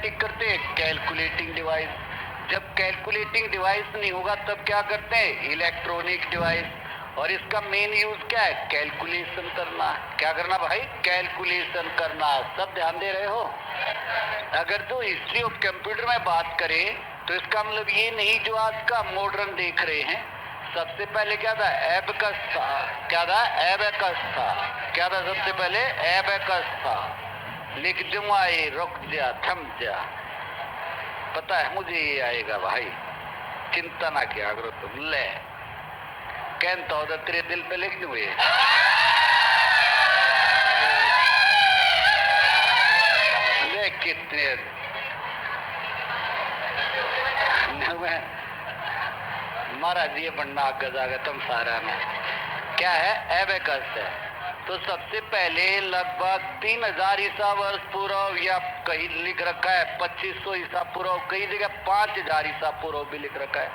Arithmetic करते हैं? Calculating device. जब कैलकुलेटिंग डिवाइस नहीं होगा तब क्या करते हैं? Electronic device. और इसका मेन यूज क्या है? कैलकुलेशन करना। क्या करना भाई? कैलकुलेशन करना। सब ध्यान दे रहे हो? अगर तो हिस्ट्री ऑफ कंप्यूटर में बात करें तो इसका मतलब ये नहीं जो आज का मॉडर्न देख रहे हैं। सबसे पहले क्या था? एबेकस था। क्या था? एबेकस था। क्या था सबसे पहले? एबेकस था। लिख दूंगा ये, रुक जा, थम जा, पता है मुझे ये आएगा भाई, चिंता ना किया करो तुम। ले कहता हो तेरे दिल पे लिख दूंगे। ले कितने महाराज ये बनना आगे जाएगा तुम सारा में। क्या है? एबेकस है। तो सबसे पहले लगभग 3000 ईसा वर्ष पूर्व, या कहीं लिख रखा है 2500 ईसा पूर्व, कई जगह 5000 ईसा पूर्व भी लिख रखा है।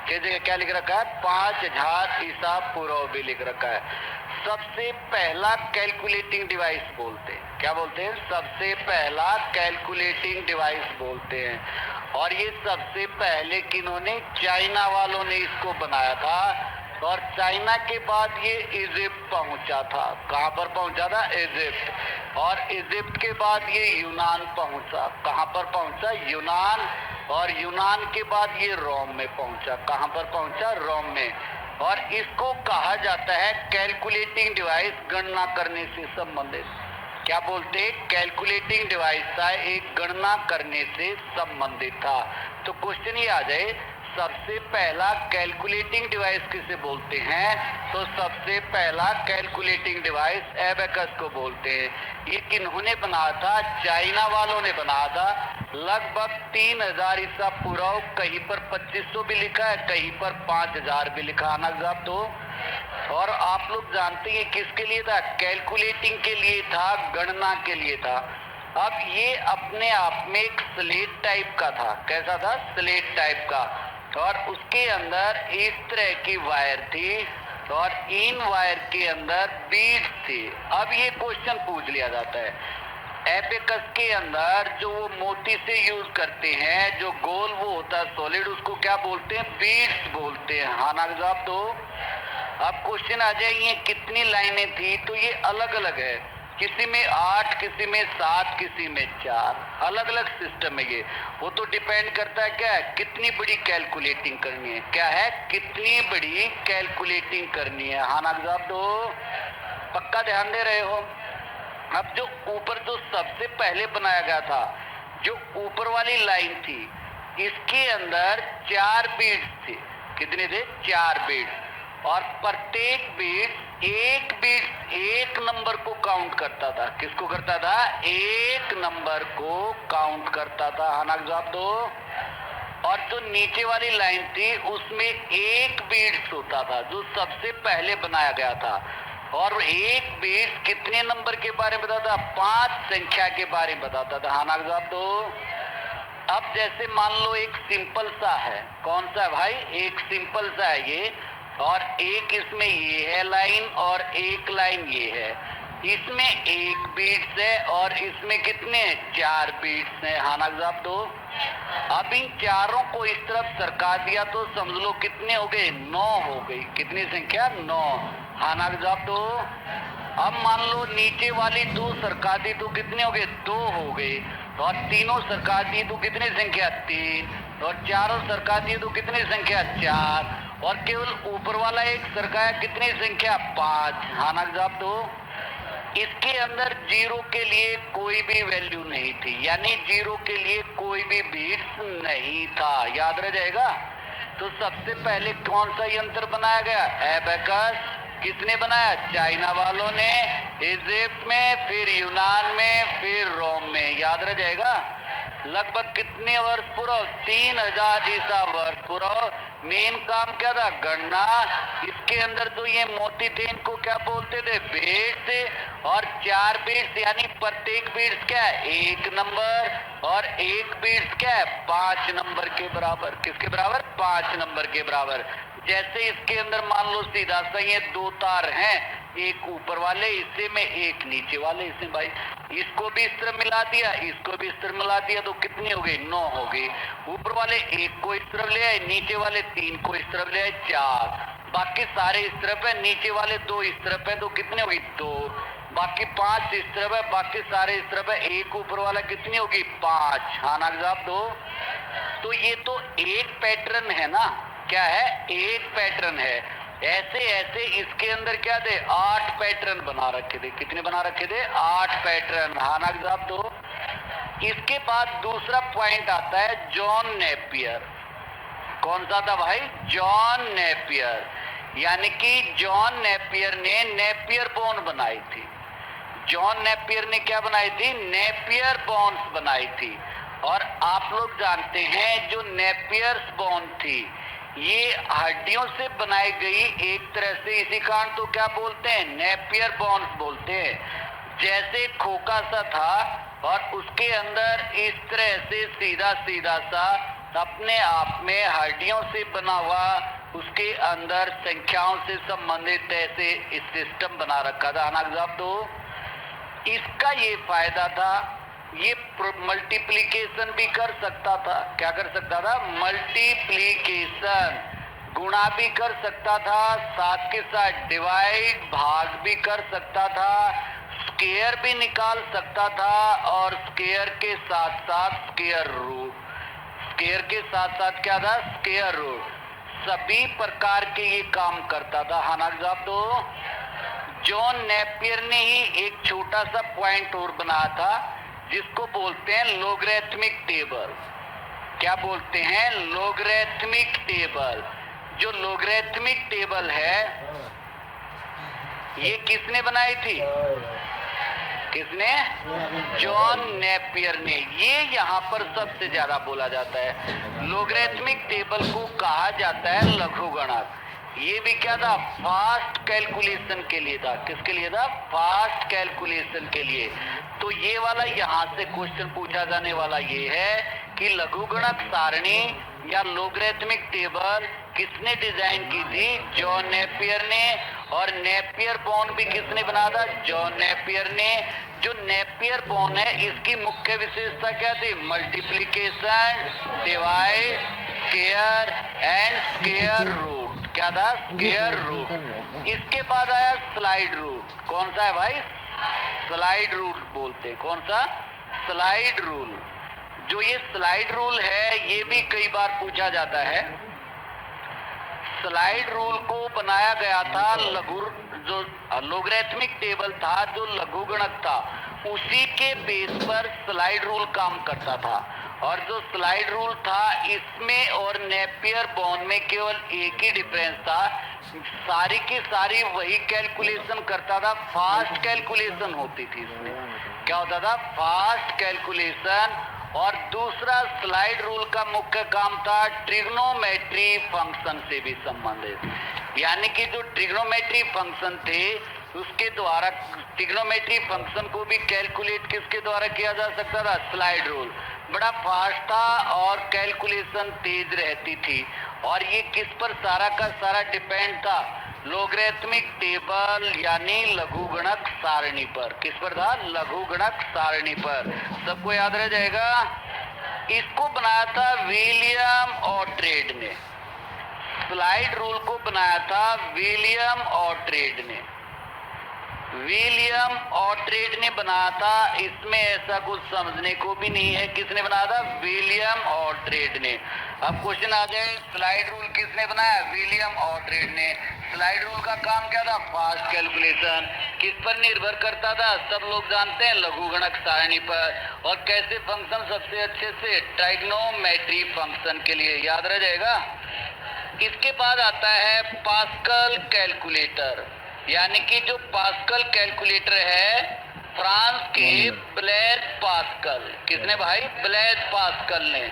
कई जगह क्या लिख रखा है? 5000 ईसा पूर्व भी लिख रखा है। सबसे पहला कैलकुलेटिंग डिवाइस बोलते हैं। क्या बोलते हैं? सबसे पहला कैलकुलेटिंग डिवाइस बोलते हैं। और ये सबसे पहले किन्होंने? चाइना वालों ने इसको बनाया था। और चाइना के बाद ये इजिप्ट पहुंचा था। कहां पर पहुंचा था? इजिप्ट। और इजिप्ट के बाद ये यूनान पहुंचा। कहां पर पहुंचा? यूनान। और यूनान के बाद ये रोम में पहुंचा। कहां पर पहुंचा? रोम में। और इसको कहा जाता है कैलकुलेटिंग डिवाइस, गणना करने से संबंधित। क्या बोलते हैं? कैलकुलेटिंग डिवाइस था, एक गणना करने से संबंधित था। तो क्वेश्चन ये आ जाए, सबसे पहला कैलकुलेटिंग डिवाइस किसे बोलते हैं? तो सबसे पहला कैलकुलेटिंग डिवाइस एबेकस को बोलते हैं। ये किन्होंने बनाया था? चाइना वालों ने बनाया था। लगभग 3000 ईसा पूर्व। कहीं पर 2500 भी लिखा है, कहीं पर 5000 भी लिखा है ना साहब। तो और आप लोग जानते हैं किसके लिए था? कैलकुलेटिंग के लिए था, गणना के लिए था। अब ये अपने आप में एक स्लेट टाइप का था। कैसा था? स्लेट टाइप का। और उसके अंदर इस तरह की वायर थी और इन वायर के अंदर बीड्स थी। अब ये क्वेश्चन पूछ लिया जाता है, एबेकस के अंदर जो वो मोती से यूज करते हैं, जो गोल वो होता है सॉलिड, उसको क्या बोलते हैं? बीड्स बोलते हैं। हाँ ना जवाब दो। अब क्वेश्चन आ जाए ये कितनी लाइनें थी? तो ये अलग अलग है। किसी में 8, किसी में 7, किसी में 4। अलग अलग सिस्टम है ये। वो तो डिपेंड करता है क्या है? कितनी बड़ी कैलकुलेटिंग करनी है। क्या है? कितनी बड़ी कैलकुलेटिंग करनी है। हाँ ना जवाब दो। पक्का ध्यान दे रहे हो? अब जो ऊपर जो सबसे पहले बनाया गया था, जो ऊपर वाली लाइन थी, इसके अंदर 4 बीड्स थे। कितने थे? 4 बीड्स। और प्रत्येक बीड एक नंबर को काउंट करता था। किसको करता था? एक नंबर को काउंट करता था। हाँ जवाब दो। और जो नीचे वाली लाइन थी उसमें एक बीड्स होता था, जो सबसे पहले बनाया गया था। और एक बीड्स कितने नंबर के बारे में बताता? 5 संख्या के बारे में बताता था। हाँ जवाब दो। अब जैसे मान लो एक सिंपल सा है। कौन सा भाई? एक सिंपल सा है ये। और एक इसमें ये है लाइन और एक लाइन ये है। इसमें एक बीट्स है और इसमें कितने? 4 बीट्स हैं। हाँ ना जवाब दो। अब इन चारों को इस तरफ सरका दिया तो समझ लो कितने हो गए? 9 हो गई। कितनी संख्या? 9। हाँ ना जवाब दो। अब मान लो नीचे वाली 2 सरका दी तो कितने हो गए? 2 हो गए। और तीनों सरका दी तो कितनी संख्या? 3। और चारों सरका दी तो कितनी संख्या? 4। और केवल ऊपर वाला एक सरकाया, कितनी संख्या? 5। हाँ ना जवाब दो। इसके अंदर 0 के लिए कोई भी वैल्यू नहीं थी, यानी 0 के लिए कोई भी बीट्स नहीं था। याद रह जाएगा। तो सबसे पहले कौन सा यंत्र बनाया गया? एबेकस। किसने बनाया? चाइना वालों ने। इजिप्ट में, फिर यूनान में, फिर रोम में। याद रह जाएगा। लगभग कितने वर्ष पूर्व? 3000 ईसा वर्ष पूर्व। मेन काम क्या था? गणना। इसके अंदर जो ये मोती थे इनको क्या बोलते थे? बीड्स। और 4 बीड्स, यानी प्रत्येक बीड्स क्या है? 1 नंबर। और एक बीड्स क्या है? 5 नंबर के बराबर। किसके बराबर? 5 नंबर के बराबर। जैसे इसके अंदर मान लो सीधा सा ये 2 तार हैं, एक ऊपर वाले हिस्से में, एक नीचे वाले हिस्से में। भाई इसको भी इस तरफ मिला दिया, इसको भी इस तरफ मिला दिया, तो कितनी हो गई? 9 हो गई। ऊपर वाले एक को इस तरफ ले आए, नीचे वाले 3 को इस तरफ ले आए, 4। बाकी सारे इस तरफ है, नीचे वाले 2 इस तरफ है, तो कितने हो गई? 2। बाकी 5 इस तरफ है, बाकी सारे इस तरफ है, एक ऊपर वाला कितनी होगी? 5। हाँ ना जवाब दो। तो ये तो एक पैटर्न है ना, क्या है? एक पैटर्न है। ऐसे ऐसे इसके अंदर क्या थे? 8 पैटर्न बना रखे थे। कितने बना रखे थे? 8 पैटर्न। हाँ ना जवाब दो। इसके बाद दूसरा पॉइंट आता है जॉन नेपियर। कौन सा था भाई? John Napier. यानी कि जॉन नेपियर ने नेपियर बोन बनाई थी। जॉन नेपियर ने क्या बनाई थी? नेपियर बोन्स बनाई थी। और आप लोग जानते हैं जो नेपियर्स बोन थी ये हड्डियों से बनाई गई एक तरह से, इसी कारण तो क्या बोलते हैं? नेपियर बोन्स बोलते हैं। जैसे खोखा सा था और उसके अंदर इस तरह से सीधा सीधा सा अपने आप में हड्डियों से बना हुआ, उसके अंदर संख्याओं से संबंधित ऐसे इस सिस्टम बना रखा था। जवाब दो। इसका ये फायदा था, ये मल्टीप्लिकेशन भी कर सकता था। क्या कर सकता था? मल्टीप्लिकेशन, गुणा भी कर सकता था, साथ के साथ डिवाइड, भाग भी कर सकता था, स्क्वायर भी निकाल सकता था, और स्क्वायर के साथ साथ स्क्वायर रूट। स्क्वायर के साथ साथ क्या था? Square root. सभी प्रकार के ये काम करता था। हाँ ना जवाब दो। जॉन नेपियर ने ही एक छोटा सा पॉइंट और बनाया था जिसको बोलते हैं लोगरिथमिक टेबल। क्या बोलते हैं? Logarithmic table. जो लोगरिथमिक टेबल है ये किसने बनाई थी? किसने? जॉन नेपियर ने। ये यहाँ पर सबसे ज्यादा बोला जाता है। लोगरिथमिक टेबल को कहा जाता है लघुगणक। ये भी क्या था? फास्ट कैलकुलेशन के लिए था। किसके लिए था? फास्ट कैलकुलेशन के लिए। तो ये वाला यहाँ से क्वेश्चन पूछा जाने वाला ये है कि लघुगणक सारणी या लोगरिथमिक टेबल किसने डिजाइन की थी? जॉन नेपियर ने। और नेपियर बोन भी किसने बनाया था? जॉन नेपियर ने। जो नेपियर बोन है इसकी मुख्य विशेषता क्या थी? Multiplication, divide, square and square root. क्या था? Square root. इसके बाद आया स्लाइड रूट। कौन सा है भाई? स्लाइड रूल बोलते हैं। कौन सा? Slide rule. जो ये स्लाइड रूल है ये भी कई बार पूछा जाता है। स्लाइड रूल को बनाया गया था जो लोगरिथमिक टेबल था, जो लघुगणक था, उसी के बेस पर स्लाइड रूल काम करता था। और जो स्लाइड रूल था इसमें और नेपियर बोन में केवल एक ही डिफरेंस था, सारी की सारी वही कैलकुलेशन करता था, फास्ट कैलकुलेशन होती थी इसमें। क्या होता था? Fast calculation. और दूसरा स्लाइड रूल का मुख्य काम था ट्रिग्नोमेट्री फंक्शन से भी संबंधित। यानी कि जो ट्रिग्नोमेट्री फंक्शन थे उसके द्वारा, ट्रिग्नोमेट्री फंक्शन को भी कैलकुलेट किसके द्वारा किया जा सकता था? Slide rule. बड़ा फास्ट था और कैलकुलेशन तेज रहती थी। और ये किस पर सारा का सारा डिपेंड था? लोगरिथमिक टेबल यानी लघुगणक सारणी पर। किस पर था? लघुगणक सारणी पर। सबको याद रह जाएगा। इसको बनाया था विलियम ऑर्ट्रेड ने। स्लाइड रूल को बनाया था विलियम ऑर्ट्रेड ने। विलियम ऑर्ट्रेड ने बनाया था। इसमें ऐसा कुछ समझने को भी नहीं है। किसने बनाया था? विलियम ऑर्ट्रेड ने। अब क्वेश्चन आ जाए, स्लाइड रूल किसने बनाया? विलियम ऑर्ट्रेड ने। स्लाइड रूल का काम क्या था? Fast calculation. किस पर निर्भर करता था? सब लोग जानते हैं, लघुगणक सारणी पर। और कैसे फंक्शन? सबसे अच्छे से ट्रिग्नोमेट्री फंक्शन के लिए। याद रह जाएगा। इसके बाद आता है पास्कल कैलकुलेटर। यानी कि जो पास्कल कैलकुलेटर है फ्रांस के ब्लेज पास्कल। किसने भाई? ब्लेज पास्कल ने।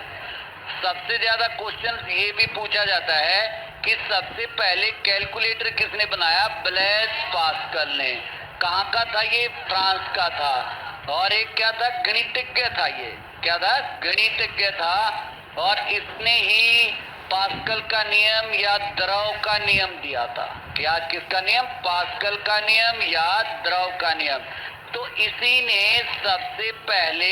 सबसे ज्यादा क्वेश्चन ये भी पूछा जाता है कि सबसे पहले कैलकुलेटर किसने बनाया? ब्लेज पास्कल ने। कहाँ का था ये? फ्रांस का था। और एक क्या था? गणितज्ञ था। ये क्या था? गणितज्ञ था। और इसने ही पास्कल का नियम या द्रव का नियम दिया था। क्या किसका नियम? पास्कल का नियम या द्रव का नियम। तो इसी ने सबसे पहले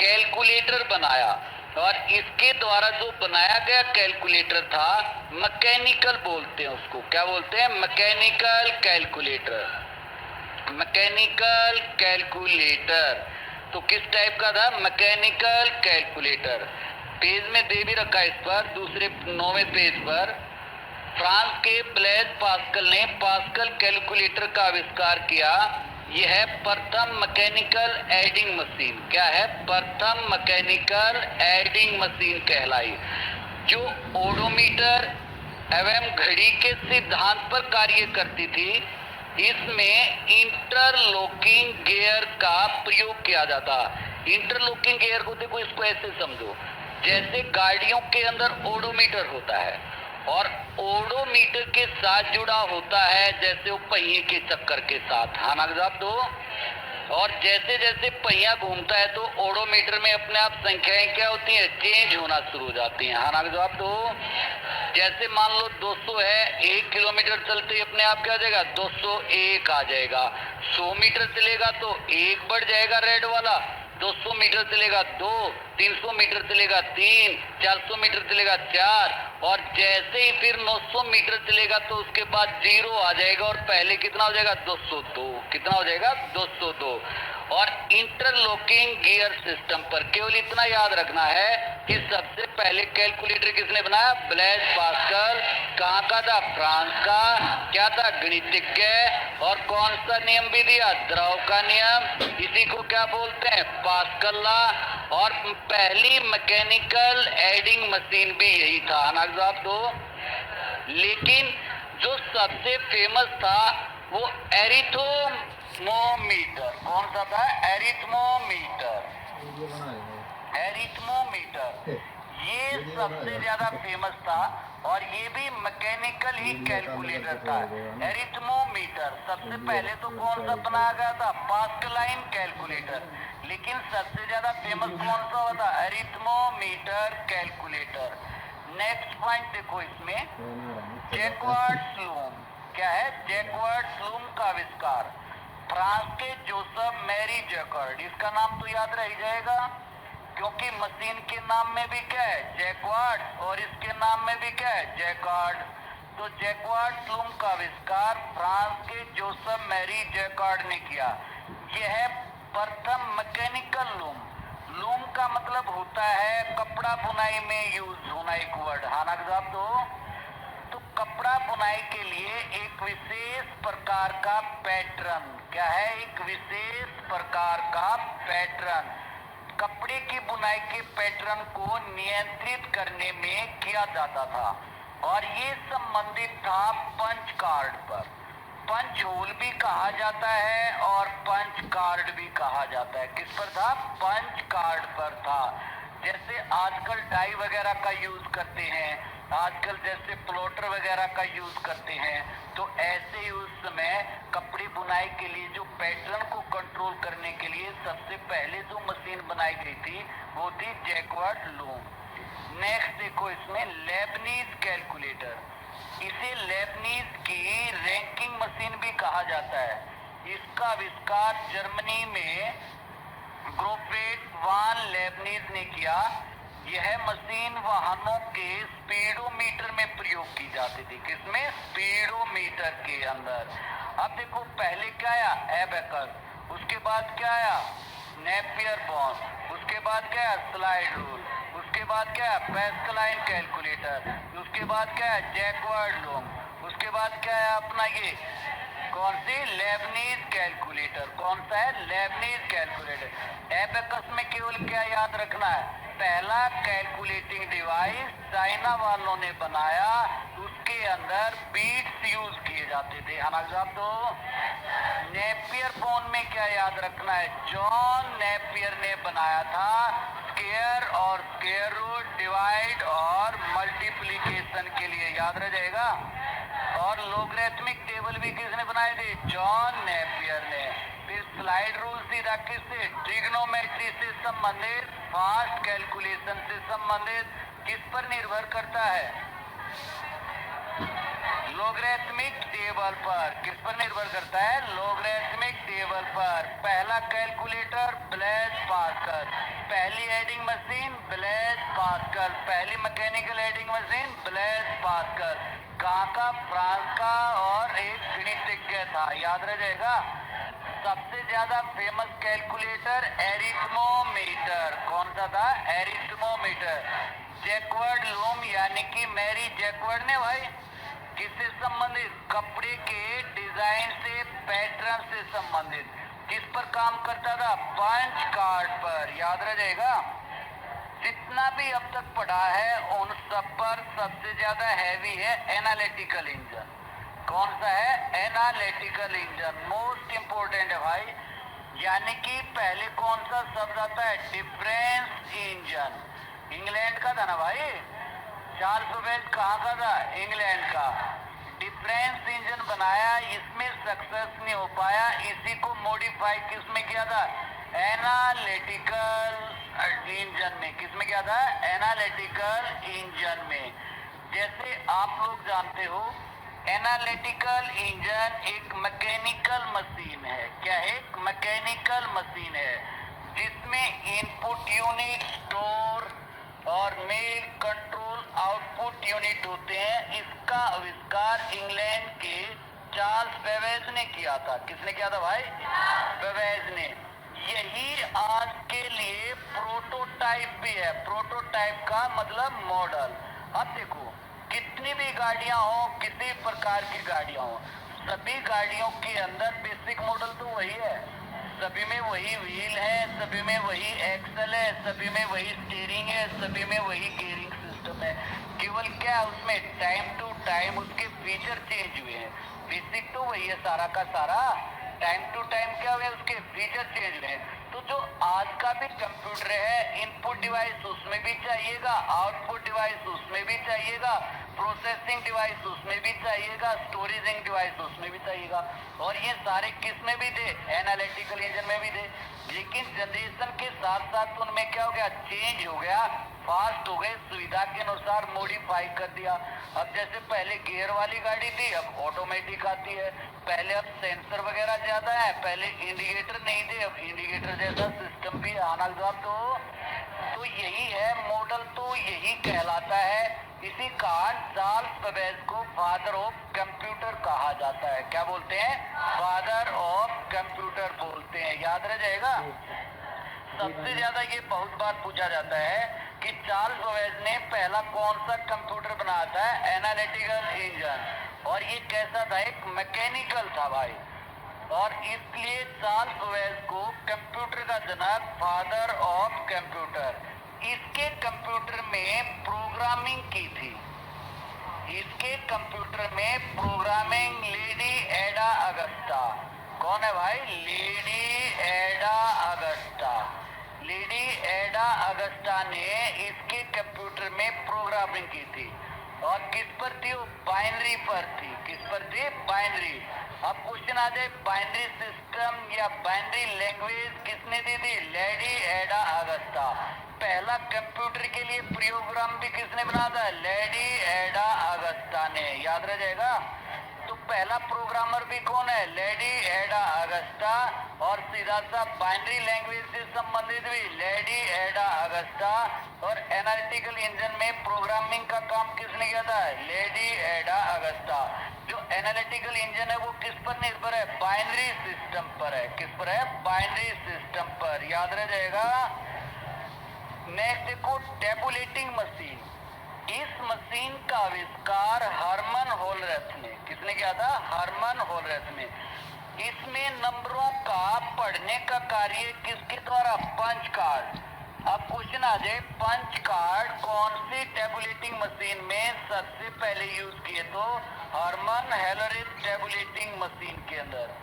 कैलकुलेटर बनाया और इसके द्वारा जो बनाया गया कैलकुलेटर था मैकेनिकल बोलते हैं उसको। क्या बोलते हैं? Mechanical calculator. मैकेनिकल कैलकुलेटर तो किस टाइप का था? Mechanical calculator. पेज में दे भी रखा है इस पर, दूसरे 9वें पेज पर। फ्रांस के ब्लेज पास्कल ने पास्कल कैलकुलेटर का आविष्कार किया। यह है प्रथम मैकेनिकल एडिंग मशीन। क्या है? प्रथम मैकेनिकल एडिंग मशीन कहलाई, जो ओडोमीटर एवं घड़ी के सिद्धांत पर कार्य करती थी। इसमें इंटरलॉकिंग गियर का प्रयोग किया जाता। इंटरलॉकिंग गियर को देखो, इसको ऐसे समझो जैसे गाड़ियों के अंदर ओडोमीटर होता है और ओडोमीटर के साथ जुड़ा होता है जैसे वो पहिए के चक्कर के साथ। हाँ ना जवाब दो। और जैसे जैसे पहिया घूमता है तो ओडोमीटर में अपने आप संख्याएं क्या होती हैं? चेंज होना शुरू हो जाती हैं। हाँ ना जवाब दो। जैसे मान लो 200 है, 1 किलोमीटर चलते ही अपने आप क्या हो जाएगा? 201 आ जाएगा। 100 मीटर चलेगा तो 1 बढ़ जाएगा रेड वाला, 200 मीटर चलेगा 2, 300 मीटर चलेगा 3, 400 मीटर चलेगा 4, और जैसे ही फिर 900 मीटर चलेगा तो उसके बाद 0 आ जाएगा और पहले कितना हो जाएगा? 202। कितना हो जाएगा? 202। और इंटरलॉकिंग गियर सिस्टम पर केवल इतना याद रखना है कि सबसे पहले कैलकुलेटर किसने बनाया? Blaise Pascal. कहाँ का था? फ्रांस का। क्या था? गणितज्ञ। और कौन सा नियम भी दिया? द्रव का नियम। इसी को क्या बोलते हैं? Pascal law. और पहली मैकेनिकल एडिंग मशीन भी यही था। ना जवाब दो। लेकिन जो सबसे फेमस था वो एरिथ्मोमीटर। कौन सा था? एरिथ्मोमीटर। एरिथ्मोमीटर ये सबसे ज्यादा फेमस था और ये भी मैकेनिकल ही कैलकुलेटर था। एरिथ्मोमीटर सबसे पहले तो कौन सा बनाया गया था? Pascaline calculator. लेकिन सबसे ज्यादा फेमस कौन सा हुआ था? एरिथ्मोमीटर कैलकुलेटर। नेक्स्ट पॉइंट देखो इसमें, जैक्वार्ड स्लूम। क्या है? जैक्वार्ड स्लूम का आविष्कार फ्रांस के जोसेफ मैरी जैकार्ड। इसका नाम तो याद रह जाएगा क्योंकि मशीन के नाम में भी क्या है? जैक्वार्ड, और इसके नाम में भी क्या है? जैकार्ड। तो जैक्वार्ड स्लूम का आविष्कार फ्रांस के जोसेफ मैरी जैकार्ड ने किया। यह प्रथम मैकेनिकल लूम। लूम का मतलब होता है कपड़ा बुनाई में यूज होना एक वर्ड। हाँ ना जवाब दो। तो कपड़ा बुनाई के लिए एक विशेष प्रकार का पैटर्न। क्या है? एक विशेष प्रकार का पैटर्न कपड़े की बुनाई के पैटर्न को नियंत्रित करने में किया जाता था और ये संबंधित था पंच कार्ड पर। पंच होल भी कहा जाता है और पंच कार्ड भी कहा जाता है। किस पर था? पंच कार्ड पर था। जैसे आजकल डाई वगैरह का यूज करते हैं, आजकल जैसे प्लॉटर वगैरह का यूज करते हैं, तो ऐसे ही उस समय कपड़े बुनाई के लिए जो पैटर्न को कंट्रोल करने के लिए सबसे पहले जो मशीन बनाई गई थी वो थी जैक्वार्ड लूम। नेक्स्ट देखो इसमें लेबनीज कैलकुलेटर। इसे लेबनीज की रैंकिंग मशीन भी कहा जाता है। इसका आविष्कार जर्मनी में ग्रोफेट वान लेबनीज ने किया। यह मशीन वाहनों के स्पीडोमीटर में प्रयोग की जाती थी। किसमें? स्पीडोमीटर के अंदर। अब देखो पहले क्या आया? एबेकस। उसके बाद क्या आया? नेपियर बॉन। उसके बाद क्या है? Slide rule. उसके बाद क्या है? Pascaline calculator. उसके बाद क्या है? Jacquard loom. उसके बाद क्या है अपना ये कौन सी? Lebanese calculator. कौन सा है? Lebanese calculator. एबेकस में केवल क्या याद रखना है? पहला कैलकुलेटिंग डिवाइस चाइना वालों ने बनाया, उसके अंदर बीट्स यूज किए जाते थे। हमारा जवाब दो। नेपियर बोन में क्या याद रखना है? जॉन नेपियर ने बनाया था स्क्वायर और स्क्वायर रूट, डिवाइड और मल्टीप्लिकेशन के लिए। याद रह जाएगा। और लोगरिथमिक टेबल भी किसने बनाए थे? जॉन नेपियर ने। फिर स्लाइड रूल सीधा किससे, ट्रिग्नोमेट्री से संबंधित, फास्ट कैलकुलेशन से संबंधित, किस पर निर्भर करता है, लोगरिथमिक टेबल पर। किस पर निर्भर करता है, लोगरिथमिक टेबल पर। पहला कैलकुलेटर ब्लेज पास्कल, पहली एडिंग मशीन ब्लेज पास्कल, पहली mechanical adding machine Blaise Pascal. कहाँ का, फ्रांस का, और एक गणितज्ञ था, याद रह जाएगा। सबसे ज्यादा फेमस कैलकुलेटर एरिथमोमीटर, कौन सा था, एरिथमोमीटर। जैकवर्ड लूम यानी कि मैरी जैकवर्ड ने भाई किससे संबंधित, कपड़े के डिजाइन से, पैटर्न से संबंधित, किस पर काम करता था, पंच कार्ड पर, याद रह जाएगा। जितना भी अब तक पढ़ा है उन सब पर सबसे ज्यादा हैवी है एनालिटिकल इंजन। कौन सा है, एनालिटिकल इंजन, मोस्ट इंपोर्टेंट है भाई। यानी कि पहले कौन सा शब्द आता है, डिफरेंस इंजन, इंग्लैंड का था ना भाई, चार्ल्स बेबेज कहाँ का था, इंग्लैंड का। डिफरेंस इंजन बनाया, इसमें सक्सेस नहीं हो पाया, इसी को मॉडिफाई किसमें किया था, एनालिटिकल इंजन में। किसमें किया था, एनालिटिकल इंजन में। जैसे आप लोग जानते हो एनालिटिकल इंजन एक मैकेनिकल मशीन है। क्या है, एक मैकेनिकल मशीन है जिसमें इनपुट यूनिट, स्टोर और मेल, कंट्रोल, आउटपुट यूनिट होते हैं। इसका आविष्कार इंग्लैंड के चार्ल्स बेबेज ने किया था। किसने किया था भाई, बेबेज ने। यही आज के लिए प्रोटोटाइप भी है। प्रोटोटाइप का मतलब मॉडल। अब देखो कितनी भी गाड़ियां हो, किसी प्रकार की गाड़ियां हो, सभी गाड़ियों के अंदर बेसिक मॉडल तो वही है। सभी में वही व्हील है, सभी में वही एक्सल है, सभी में वही स्टीयरिंग है, सभी में वही गियरिंग सिस्टम है। केवल क्या उसमें टाइम टू टाइम उसके फीचर चेंज हुए हैं। बेसिक तो वही है सारा का सारा, टाइम टू टाइम क्या हुआ, उसके फीचर चेंज हुए हैं। तो जो आज का भी कंप्यूटर है, इनपुट डिवाइस उसमें भी चाहिएगा, आउटपुट डिवाइस उसमें भी चाहिएगा, प्रोसेसिंग डिवाइस उसमें भी चाहिएगा, स्टोरेजिंग डिवाइस उसमें भी चाहिएगा। और ये सारे किस में भी थे, एनालिटिकल इंजन में भी थे। लेकिन जनरेशन के साथ साथ उनमें क्या हो गया, चेंज हो गया, फास्ट हो गए, सुविधा के अनुसार मॉडिफाई कर दिया। अब जैसे पहले गियर वाली गाड़ी थी, अब ऑटोमेटिक आती है। पहले अब सेंसर वगैरह ज्यादा है, पहले इंडिकेटर नहीं थे, अब इंडिकेटर जैसा सिस्टम भी आना लगा। तो यही है मॉडल, तो यही कहलाता है। इसी कारण चार्ल्स बेबेज को फादर ऑफ कंप्यूटर कहा जाता है। क्या बोलते हैं, फादर ऑफ कंप्यूटर बोलते हैं, याद रह जाएगा। सबसे ज्यादा ये बहुत बार पूछा जाता है कि चार्ल्स बेबेज ने पहला कौन सा कंप्यूटर बनाया था, एनालिटिकल इंजन, और ये कैसा था, एक मैकेनिकल था भाई। और इसलिए चार्ल्स बेबेज को कंप्यूटर का जनक, फादर ऑफ कंप्यूटर। इसके कंप्यूटर में प्रोग्रामिंग की थी, इसके कंप्यूटर में प्रोग्रामिंग लेडी एडा अगस्टा। कौन है भाई, लेडी एडा अगस्टा। लेडी एडा अगस्टा ने इसके कंप्यूटर में प्रोग्रामिंग की थी। और किस पर थी, वो बाइनरी पर थी। किस पर थी, बाइनरी। अब क्वेश्चन आ जाए, बाइनरी सिस्टम या बाइनरी लैंग्वेज किसने दी थी, लेडी एडा अगस्टा। पहला कंप्यूटर के लिए प्रोग्राम भी किसने बनाया था, लेडी एडा अगस्टा ने, याद रह जाएगा। तो पहला प्रोग्रामर भी कौन है, लेडी एडा अगस्टा। और सीधा सा बाइनरी लैंग्वेज से संबंधित भी लेडी एडा अगस्टा। और एनालिटिकल इंजन में प्रोग्रामिंग का काम किसने किया था, लेडी एडा अगस्टा। जो एनालिटिकल इंजन है वो किस पर निर्भर है, बाइनरी सिस्टम पर है। किस पर है, बाइनरी सिस्टम पर, याद रह जाएगा। नेक्स्ट देखो, टेबुलेटिंग मशीन। इस मशीन का आविष्कार हरमन होलरेथ ने, किसने किया था, हरमन होलरेथ ने। इसमें नंबरों का पढ़ने का कार्य किसके द्वारा, पंच कार्ड। अब क्वेश्चन आ जाए, पंच कार्ड कौन सी टेबुलेटिंग मशीन में सबसे पहले यूज किए, तो हरमन होलरेथ टेबुलेटिंग मशीन के अंदर।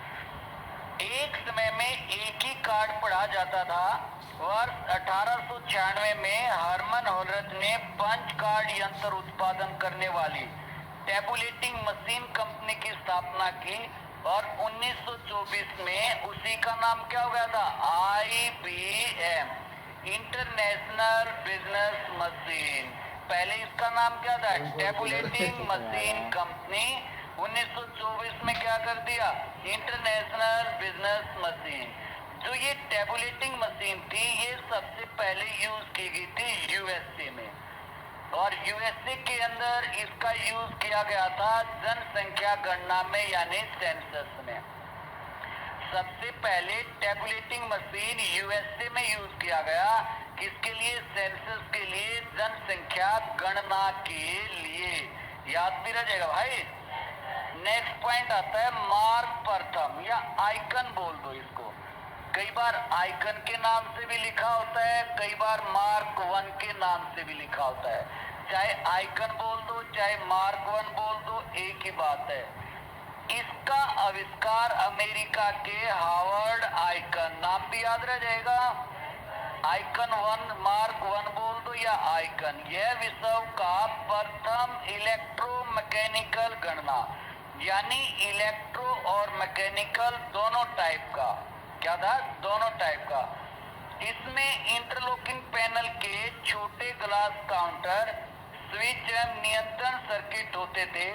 एक समय में एक ही कार्ड पढ़ा जाता था। वर्ष 1896 में हरमन होलरेथ ने पंच कार्ड यंत्र उत्पादन करने वाली टेबुलेटिंग मशीन कंपनी की स्थापना की। और 1924 में उसी का नाम क्या हो गया था? IBM, international business machine. पहले इसका नाम क्या था? Tabulating machine company. 1924 में क्या कर दिया? International business machine. जो ये टेबुलेटिंग मशीन थी, ये सबसे पहले यूज की गई थी यूएसए में, और यूएसए के अंदर इसका यूज किया गया था जनसंख्या गणना में, यानी सेंसस में। सबसे पहले टेबुलेटिंग मशीन यूएसए में यूज किया गया, किसके लिए? सेंसस के लिए, जनसंख्या गणना के लिए। याद भी रह जाएगा भाई। नेक्स्ट पॉइंट आता है मार्क प्रथम, या आइकन बोल दो इसको। कई बार आइकन के नाम से भी लिखा होता है, कई बार मार्क 1 के नाम से भी लिखा होता है। चाहे आइकन बोल दो, चाहे मार्क 1 बोल दो, एक ही बात है। इसका आविष्कार अमेरिका के हार्वर्ड आइकन, नाम भी याद रह जाएगा। आइकन 1 मार्क 1 बोल दो या आइकन। यह विश्व का प्रथम इलेक्ट्रोमैकेनिकल गणना, यानी इलेक्ट्रो और मैकेनिकल दोनों टाइप का, क्या था? दोनों टाइप का। इसमें इंटरलॉकिंग पैनल के छोटे ग्लास काउंटर, स्विच एवं नियंत्रण सर्किट होते थे।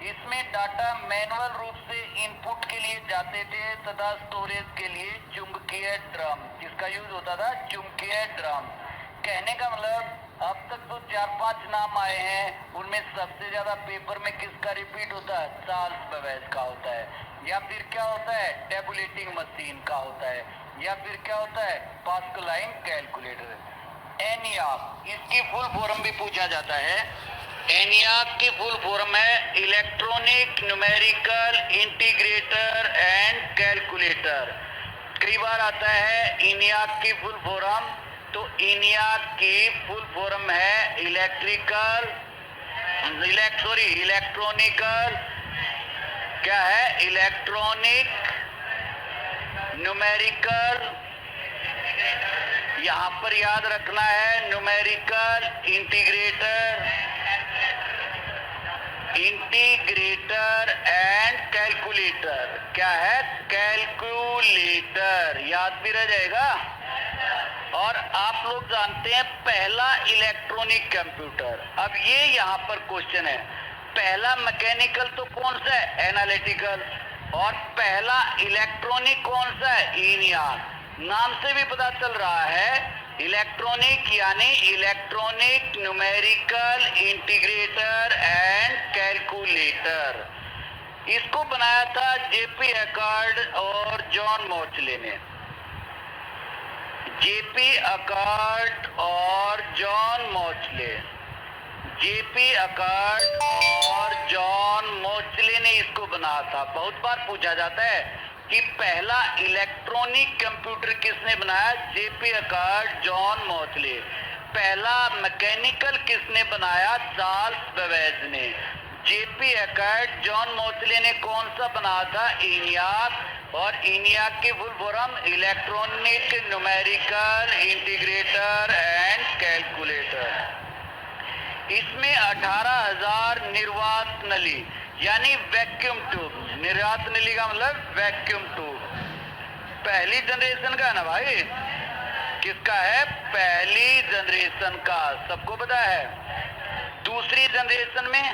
इसमें डाटा मैनुअल रूप से इनपुट के लिए जाते थे तथा स्टोरेज के लिए चुंबकीय ड्रम, जिसका यूज होता था चुंबकीय ड्रम। कहने का मतलब अब तक तो 4-5 नाम आए हैं, उनमें सबसे ज्यादा पेपर में किसका रिपीट होता है? चार्ल्स बेबेज का होता है, या फिर क्या होता है? टेबुलेटिंग मशीन का होता है, या फिर क्या होता है? Pascaline calculator. एनियाक, इसकी फुल फॉर्म भी पूछा जाता है। एनियाक की फुल फॉर्म है electronic numerical integrator and calculator. कई बार आता है इनियाक की फुल फॉर्म, तो इनियाक की फुल फॉर्म है इलेक्ट्रॉनिकल, क्या है? इलेक्ट्रॉनिक न्यूमेरिकल, यहां पर याद रखना है न्यूमेरिकल इंटीग्रेटर एंड कैलकुलेटर। क्या है? कैलकुलेटर, याद भी रह जाएगा। और आप लोग जानते हैं पहला इलेक्ट्रॉनिक कंप्यूटर। अब ये यहाँ पर क्वेश्चन है, पहला मैकेनिकल तो कौन सा है? एनालिटिकल। और पहला इलेक्ट्रॉनिक कौन सा है? इनियाक। नाम से भी पता चल रहा है इलेक्ट्रॉनिक, यानी electronic numerical integrator and calculator. इसको बनाया था जेपी अकार्ड और जॉन मॉचले ने। जेपी अकार्ड और जॉन मॉचले, जेपी अकार्ड और जॉन मॉचले ने इसको बनाया था। बहुत बार पूछा जाता है कि पहला इलेक्ट्रॉनिक कंप्यूटर किसने बनाया? J P Eckert, John Mauchly. पहला मैकेनिकल किसने बनाया? चार्ल्स बेबेज ने। जेपी अकार्ड, जॉन मॉचले ने कौन सा बनाया था? इनियाक। और इनियाक की full form electronic numerical integrator and calculator. इसमें 18,000 निर्वात नली, यानी वैक्यूम ट्यूब। निर्वात नली का मतलब वैक्यूम ट्यूब। पहली जनरेशन का है ना भाई? किसका है? पहली जनरेशन का, सबको पता है। दूसरी जनरेशन में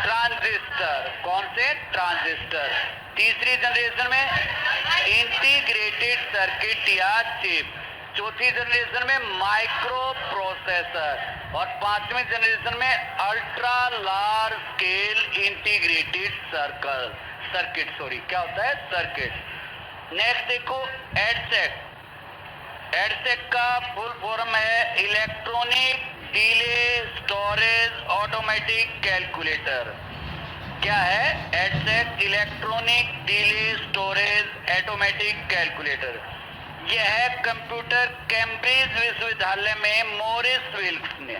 ट्रांजिस्टर, कौन से? ट्रांजिस्टर। तीसरी जनरेशन में इंटीग्रेटेड सर्किट या चिप। चौथी जनरेशन में माइक्रो प्रोसेसर। और पांचवी जनरेशन में ultra large scale integrated circuit. क्या होता है? सर्किट। नेक्स्ट देखो एडसेक। एडसेक का फुल फॉर्म है electronic delay storage automatic calculator. क्या है? EDSAC, electronic delay storage automatic calculator. यह है कंप्यूटर कैम्ब्रिज विश्वविद्यालय में मॉरिस विल्क्स ने।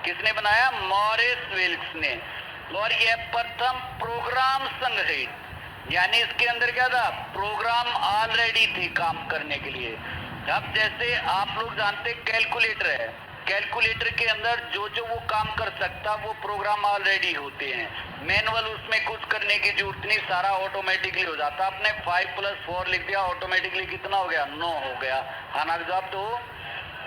किसने बनाया? मॉरिस विल्क्स ने। और यह प्रथम प्रोग्राम संग्रहित, यानी इसके अंदर क्या था? प्रोग्राम ऑलरेडी थी काम करने के लिए। अब जैसे आप लोग जानते कैलकुलेटर है, कैलकुलेटर के अंदर जो जो वो काम कर सकता वो प्रोग्राम ऑलरेडी होते हैं, मैनुअल उसमें कुछ करने की जरूरत नहीं, सारा ऑटोमेटिकली हो जाता। आपने 5 + 4 लिख दिया, ऑटोमेटिकली कितना हो गया? 9 हो गया। हाँ ना जवाब दो।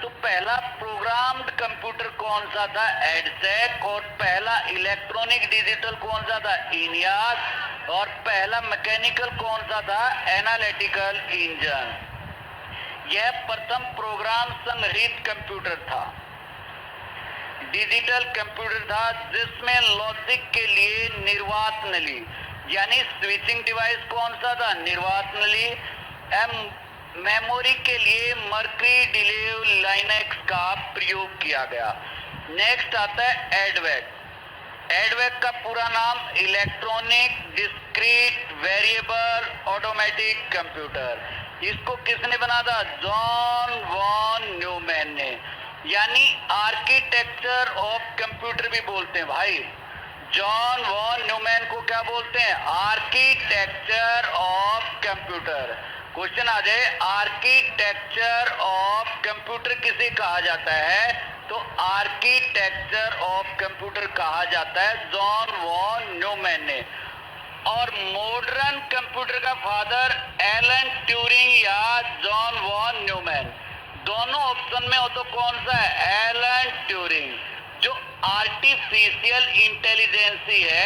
तो पहला प्रोग्राम्ड कंप्यूटर कौन सा था? एडसेक। और पहला इलेक्ट्रॉनिक डिजिटल कौन सा था? इनियास। और पहला मैकेनिकल कौन सा था? Analytical engine. यह प्रथम प्रोग्राम संग्रहित कंप्यूटर था, डिजिटल कंप्यूटर था, जिसमें लॉजिक के लिए निर्वात नली यानी स्विचिंग डिवाइस कौन सा था? निर्वात नली। मेमोरी के लिए मर्करी डिलेव लाइनेक्स का प्रयोग किया गया। नेक्स्ट आता है एडवेक। एडवेक का पूरा नाम electronic discrete variable automatic computer. इसको किसने बना था? जॉन वॉन न्यूमैन ने। यानी आर्किटेक्चर ऑफ कंप्यूटर भी बोलते हैं भाई। जॉन वॉन न्यूमैन को क्या बोलते हैं? Architecture of computer. क्वेश्चन आ जाए, आर्किटेक्चर ऑफ कंप्यूटर किसे कहा जाता है? तो आर्किटेक्चर ऑफ कंप्यूटर कहा जाता है जॉन वॉन न्यूमैन ने। और मॉडर्न कंप्यूटर का फादर एलन ट्यूरिंग या जॉन वॉन न्यूमैन, दोनों ऑप्शन में हो तो कौन सा है? Alan Turing. जो आर्टिफिशियल इंटेलिजेंसी है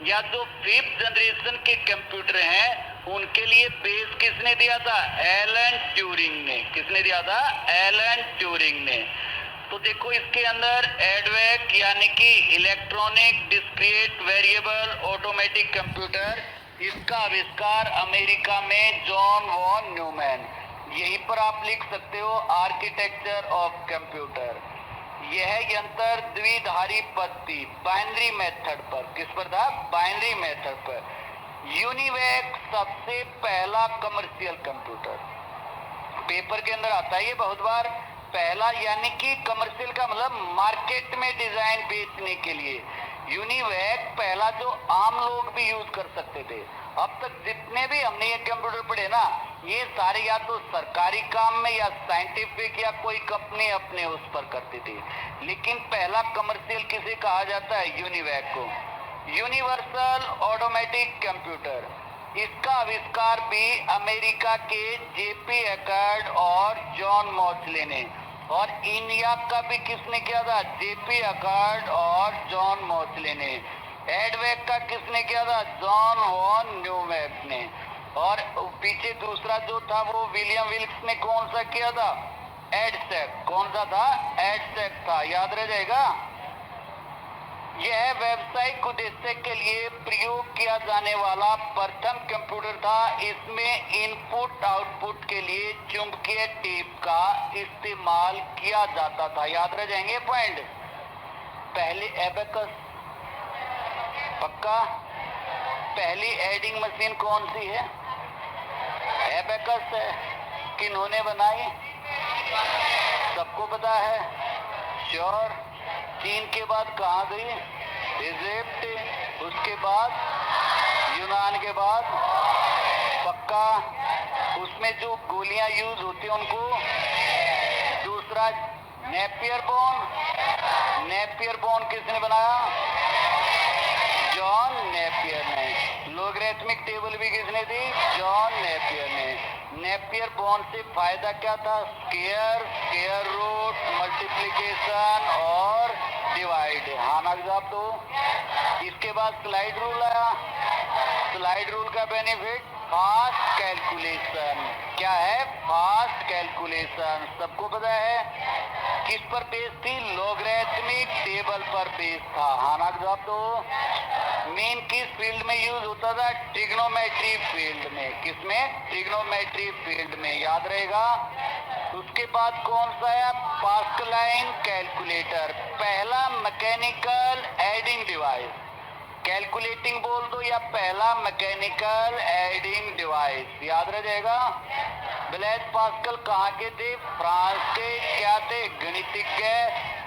या जो 5th जनरेशन के कंप्यूटर हैं उनके लिए बेस किसने दिया था? एलन ट्यूरिंग ने। किसने दिया था? एलन ट्यूरिंग ने। तो देखो इसके अंदर एडवेक यानी कि electronic discrete variable automatic computer, इसका आविष्कार अमेरिका में जॉन वॉन न्यूमैन। यहीं पर आप लिख सकते हो आर्किटेक्चर ऑफ कंप्यूटर। यह यंत्र द्विधारी पद्धति बाइनरी मेथड पर, किस पर था? बाइनरी मेथड पर। यूनिवेक सबसे पहला कमर्शियल कंप्यूटर, पेपर के अंदर आता है ये बहुत बार। पहला यानी कि कमर्शियल का मतलब मार्केट में डिजाइन बेचने के लिए। यूनिवेक पहला जो आम लोग भी यूज कर सकते थे। अब तक जितने भी हमने ये कंप्यूटर पढ़े ना, ये सारे या तो सरकारी काम में या साइंटिफिक या कोई कंपनी अपने उस पर करती थी। लेकिन पहला कमर्शियल किसे कहा जाता है? यूनिवेक को। यूनिवर्सल ऑटोमेटिक कंप्यूटर, इसका आविष्कार भी अमेरिका के जेपी एकर्ड और जॉन मॉचले ने। और इनियाक का भी किसने किया था? जेपी एकर्ड और जॉन मॉचले ने। एडवेक का किसने किया था? जॉन वॉन न्यूमैन ने। और पीछे दूसरा जो था वो विलियम विल्क्स ने कौन सा किया था? एडसेक। कौन सा था? एडसेक था, याद रह जाएगा। यह व्यावसायिक उद्देश्य के लिए प्रयोग किया जाने वाला प्रथम कंप्यूटर था। इसमें इनपुट आउटपुट के लिए चुंबकीय टेप का इस्तेमाल किया जाता था, याद रह जाएंगे पॉइंट। पहली एबेकस, पक्का। पहली एडिंग मशीन कौन सी है? एबेकस है। किन्होंने बनाई? सबको पता है, श्योर। चीन के बाद कहाँ गई? इजिप्ट। उसके बाद यूनान के बाद, पक्का। उसमें जो गोलियां यूज होती हैं उनको, दूसरा नेपियर बोन। नेपियर बोन किसने बनाया? जॉन नेपियर ने। लोगरिथमिक टेबल भी किसने दी? जॉन नेपियर ने। नेपियर बोन से फायदा क्या था? स्क्वायर, स्क्वायर रूट, मल्टीप्लिकेशन और डिवाइड। हाँ ना जवाब दो। इसके बाद स्लाइड रूल आया। स्लाइड रूल का बेनिफिट फास्ट कैलकुलेशन। क्या है? Fast calculation. सबको पता है किस पर बेस थी? लोगरिथमिक टेबल पर बेस था। हाँ ना जवाब दो। मेन किस फील्ड में यूज होता था? ट्रिग्नोमेट्री फील्ड में। किसमें? ट्रिग्नोमेट्री फील्ड में, याद रहेगा। उसके बाद कौन सा है? पास्कलाइन कैलकुलेटर, पहला मैकेनिकल एडिंग डिवाइस। कैलकुलेटिंग बोल दो या पहला मैकेनिकल एडिंग डिवाइस, याद रह जाएगा। ब्लेज पास्कल कहाँ के थे? फ्रांस के। क्या थे? गणितज्ञ।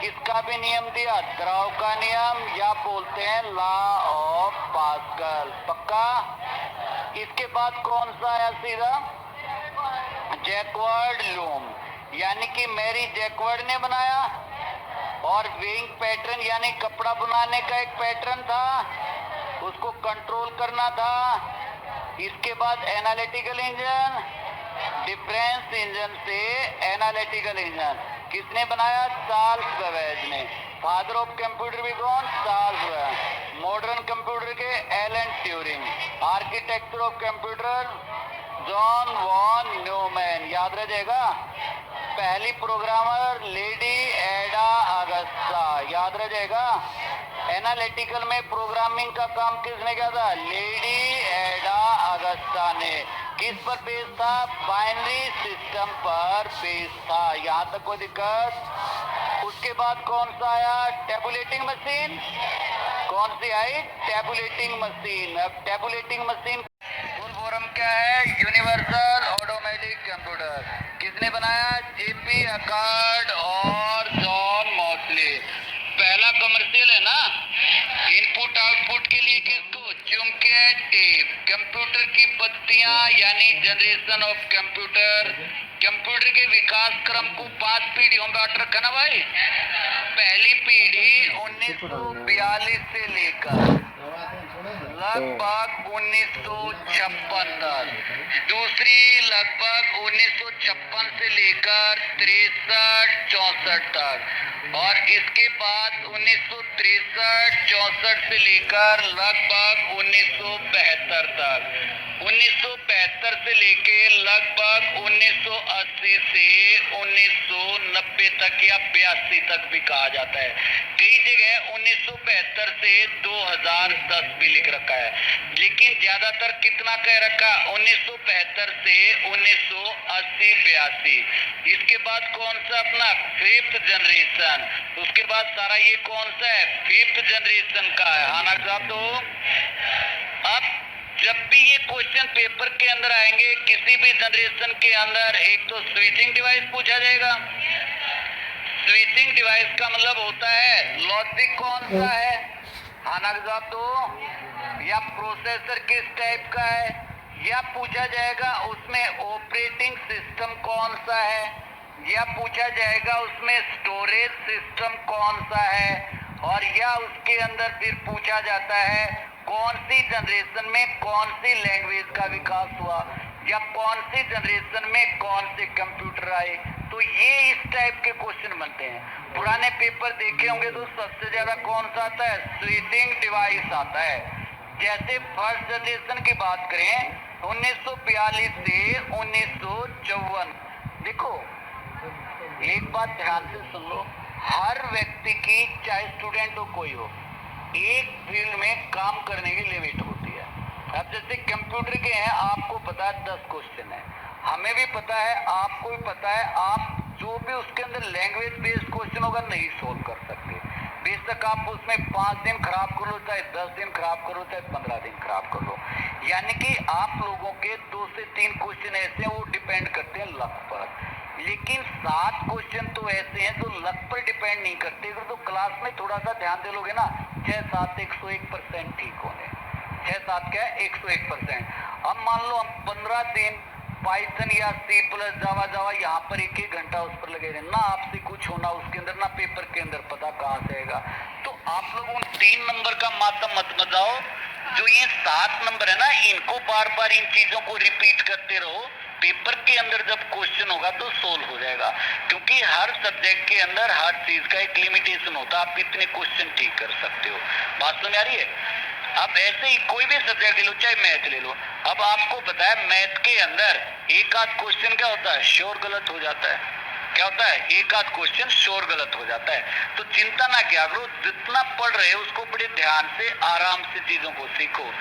किसका भी नियम दिया? द्रव का नियम, या बोलते हैं लॉ ऑफ पास्कल, पक्का। इसके बाद कौन सा आया सीधा? जैकवर्ड लूम, यानी कि मैरी जैकवर्ड ने बनाया। और वेइंग पैटर्न यानी कपड़ा बनाने का एक पैटर्न था, उसको कंट्रोल करना था। इसके बाद एनालिटिकल इंजन, डिफरेंस इंजन से एनालिटिकल इंजन किसने बनाया? चार्ल्स बेबेज ने। फादर ऑफ कंप्यूटर भी कौन? Charles Babbage. मॉडर्न कंप्यूटर के Alan Turing. Architecture of computer John von Neumann. याद रह पहली प्रोग्रामर लेडी एडा अगस्ता। याद रह एनालिटिकल में प्रोग्रामिंग का काम किसने किया था? लेडी एडा अगस्ता ने। किस पर बेस्ड था? बाइनरी सिस्टम पर बेस्ड था। यहाँ तक कोई दिक्कत? उसके बाद कौन सा आया? Tabulating machine. कौन सी आई? Tabulating machine. अब टैबुलेटिंग मशीन फुल फॉर्म क्या है? Universal automatic computer. किसने बनाया? जेपी अकार्ड और जॉन मॉसले। पहला कमर्शियल है ना, इनपुट आउटपुट के लिए किसको? चुंबकीय टेप। कंप्यूटर की पत्तियां यानी जनरेशन ऑफ कंप्यूटर। कंप्यूटर के विकास क्रम को 5 पीढ़ियों में बांट रखा ना भाई। पहली पीढ़ी 1942 से लेकर लगभग 1956 तक, दूसरी लगभग 1956 से लेकर 63-64 तक, और इसके बाद 1963-64 से लेकर लगभग 1972 तक, 1972 से लेके लगभग 1980 से 1990 तक या 82 तक भी कहा जाता है। कई जगह 1972 से 2010 भी लिख रखा है, लेकिन ज्यादातर कितना कह रखा? 1972 से 1980-82। इसके बाद कौन सा अपना? 5th generation. उसके बाद सारा ये कौन सा है? 5th जनरेशन का है। हाँ ना साहब। तो अब जब भी ये क्वेश्चन पेपर के अंदर आएंगे किसी भी जनरेशन के अंदर, एक तो स्विचिंग डिवाइस पूछा जाएगा। स्विचिंग डिवाइस का मतलब होता है लॉजिक कौन सा है? हाँ ना साहब। तो या प्रोसेसर किस टाइप का है, या पूछा जाएगा उसमें ऑपरेटिंग सिस्टम कौन सा है, या पूछा जाएगा उसमें स्टोरेज सिस्टम कौन सा है, और या उसके अंदर फिर पूछा जाता है कौन सी जनरेशन में कौन सी लैंग्वेज का विकास हुआ, या कौन सी जनरेशन में कौन से कंप्यूटर आए। तो ये इस टाइप के क्वेश्चन बनते हैं। पुराने पेपर देखे होंगे तो सबसे ज्यादा कौन सा आता है? स्विचिंग डिवाइस आता है। जैसे फर्स्ट जनरेशन की बात करें 1942 से 1954। देखो एक बात ध्यान से सुन लो, हर व्यक्ति की, चाहे स्टूडेंट हो कोई हो, एक फील्ड में काम करने की लिमिट होती है। अब जैसे कंप्यूटर के हैं, आपको पता है 10 क्वेश्चन है, हमें भी पता है, आपको भी पता है, आप जो भी उसके अंदर लैंग्वेज बेस्ड क्वेश्चन होगा नहीं सोल्व कर सकते। बेशक आप उसमें 5 दिन खराब कर लो, चाहे 10 दिन खराब करो, चाहे 15 दिन खराब कर लो। यानी कि आप लोगों के 2 से 3 क्वेश्चन ऐसे हैं वो डिपेंड करते हैं लक पर, लेकिन 7 क्वेश्चन तो ऐसे हैं जो लक पर डिपेंड नहीं करते। अगर तो क्लास में थोड़ा सा ध्यान दे लोगे ना, 6-7 101% ठीक होंगे। 6-7 क्या है? 101%। अब मान लो हम 15 दिन पाइथन या C प्लस जावा यहाँ पर 1-1 घंटा उस पर लगे रहे ना, आपसे कुछ होना उसके अंदर, ना पेपर के अंदर पता कहाँ से आएगा। तो आप लोग उन 3 नंबर का मातम मत बजाओ, जो ये 7 नंबर है ना, इनको बार बार इन चीजों को रिपीट करते रहो। पेपर के अंदर जब क्वेश्चन होगा तो सोल्व हो जाएगा, क्योंकि हर सब्जेक्ट के अंदर हर चीज का एक लिमिटेशन होता है। आप कितने क्वेश्चन ठीक कर सकते हो, बात समझ आ रही है? अब ऐसे ही कोई भी सब्जेक्ट ले लो, चाहे मैथ ले लो। अब आपको पता है मैथ के अंदर एक आध क्वेश्चन क्या होता है? श्योर गलत हो जाता है। क्या होता है? एक आध क्वेश्चन श्योर गलत हो जाता है। तो चिंता ना किया करो, जितना पढ़ रहे हो उसको बड़े ध्यान से आराम से चीजों को सीखो।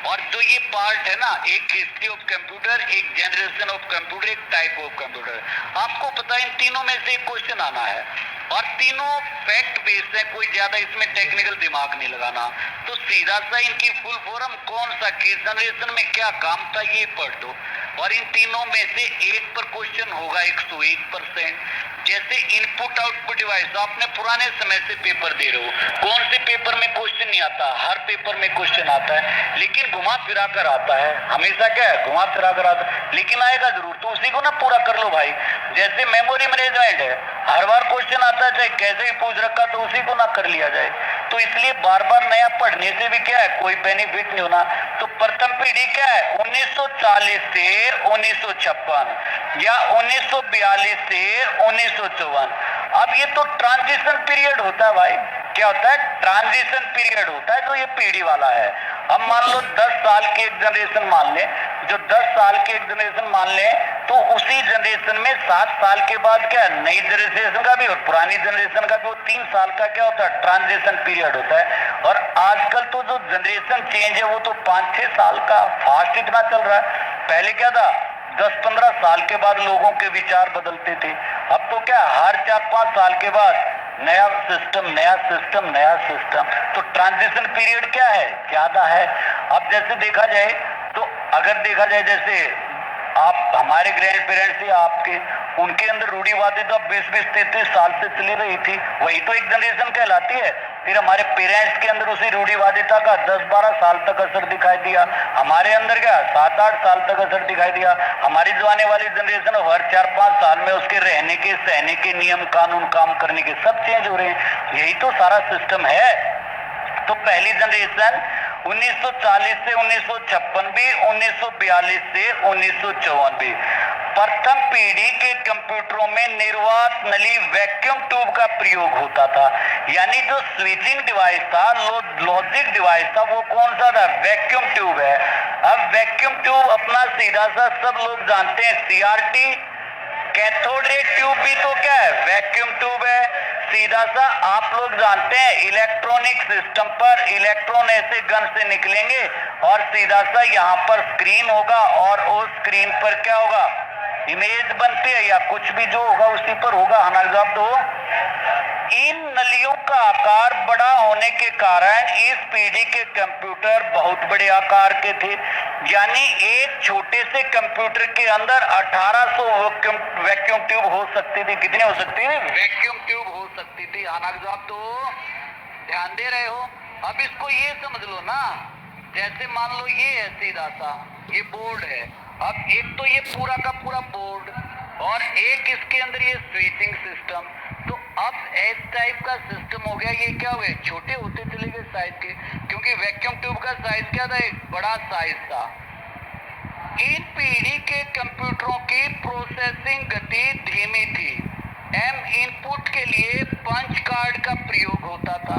और जो ये पार्ट है ना, एक हिस्ट्री ऑफ कंप्यूटर, एक जनरेशन ऑफ कंप्यूटर, एक टाइप ऑफ कंप्यूटर, आपको पता है इन तीनों में से एक क्वेश्चन आना है, और तीनों फैक्ट बेस्ड है, कोई ज्यादा इसमें टेक्निकल दिमाग नहीं लगाना। तो सीधा सा इनकी फुल फॉर्म कौन सा, किस जनरेशन में क्या काम था, ये पढ़ दो, और इन तीनों में से एक पर क्वेश्चन होगा 101%। जैसे इनपुट आउटपुट डिवाइस, आपने पुराने समय से पेपर दे रहे हो, कौन से पेपर में क्वेश्चन नहीं आता? हर पेपर में क्वेश्चन आता है, लेकिन घुमा फिरा कर आता है। हमेशा क्या है? घुमा फिरा कर आता है, लेकिन आएगा जरूर। तो उसी को ना पूरा कर लो भाई। जैसे मेमोरी मैनेजमेंट है, हर बार क्वेश्चन आता है, चाहे कैसे भी पूछ रखा, तो उसी को ना कर लिया जाए। तो इसलिए बार बार नया पढ़ने से भी क्या है, कोई बेनिफिट नहीं होना। तो प्रथम पीढ़ी क्या है? 1940 से 1956 या 1942 से 1954। अब ये तो ट्रांजिशन पीरियड होता है भाई। क्या होता है? ट्रांजिशन पीरियड होता है जो ये पीढ़ी वाला है। अब मान लो 10 साल की एक जनरेशन मान ले, जो 10 साल की एक जनरेशन मान ले, तो उसी जनरेशन में 7 साल के बाद क्या है, नई जनरेशन का भी और पुरानी जनरेशन का भी, वो 3 साल का क्या होता है, ट्रांजिशन पीरियड होता है। और आजकल तो जो जनरेशन चेंज है वो तो 5-6 साल का, फास्ट इतना चल रहा है। पहले क्या था, 10-15 साल के बाद लोगों के विचार बदलते थे। अब तो क्या, हर 4-5 साल के बाद नया सिस्टम, नया सिस्टम, नया सिस्टम। तो ट्रांजिशन पीरियड क्या है, ज्यादा है। अब जैसे देखा जाए तो, अगर देखा जाए जैसे आप हमारे ग्रैंड पेरेंट्स या आपके, उनके अंदर रूढ़िवादिता 20-20-33 साल से चली रही थी, वही तो एक जनरेशन कहलाती है। फिर हमारे पेरेंट्स के अंदर उसी रूढ़िवादिता का 10-12 साल तक असर दिखाई दिया, हमारे अंदर क्या 7-8 साल तक असर दिखाई दिया। हमारी जो आने वाली जनरेशन हर 4-5 साल में उसके रहने के, सहने के, नियम कानून, काम करने के सब चेंज हो रहे हैं। यही तो सारा सिस्टम है। तो पहली जनरेशन 1940 से 1956 भी, 1942 से 1954 भी। प्रथम पीढ़ी के कंप्यूटरों में निर्वात नली वैक्यूम ट्यूब का प्रयोग होता था, यानी जो स्विचिंग डिवाइस था, लॉजिक डिवाइस था, वो कौन सा था, वैक्यूम ट्यूब है। अब वैक्यूम ट्यूब अपना सीधा सा सब लोग जानते हैं, सीआरटी कैथोड रे ट्यूब भी तो क्या है, वैक्यूम ट्यूब है। सीधा सा आप लोग जानते हैं, इलेक्ट्रॉनिक सिस्टम पर इलेक्ट्रॉन ऐसे गन से निकलेंगे और सीधा सा यहाँ पर स्क्रीन होगा, और उस स्क्रीन पर क्या होगा, इमेज बनती है या कुछ भी जो होगा उसी पर होगा। हमारा जवाब दो। इन नलियों का आकार बड़ा होने के कारण इस पीढ़ी के कंप्यूटर बहुत बड़े आकार के थे, यानी एक छोटे से कंप्यूटर के अंदर 1800 वैक्यूम ट्यूब हो सकती थी। कितनी हो सकती थी? वैक्यूम ट्यूब हो सकती थी। आना जवाब तो ध्यान दे रहे हो। अब इसको ये समझ लो ना, जैसे मान लो ये है सीधा सा, ये बोर्ड है। अब एक तो ये पूरा का पूरा बोर्ड, और एक इसके अंदर ये स्विचिंग सिस्टम। तो अब इस टाइप का सिस्टम हो गया। ये क्या हो गया, छोटे होते चले गए साइज के, क्योंकि वैक्यूम ट्यूब का साइज क्या था, एक बड़ा साइज था। इन पीढ़ी के कंप्यूटरों की प्रोसेसिंग गति धीमी थी। एम इनपुट के लिए पंच कार्ड का प्रयोग होता था,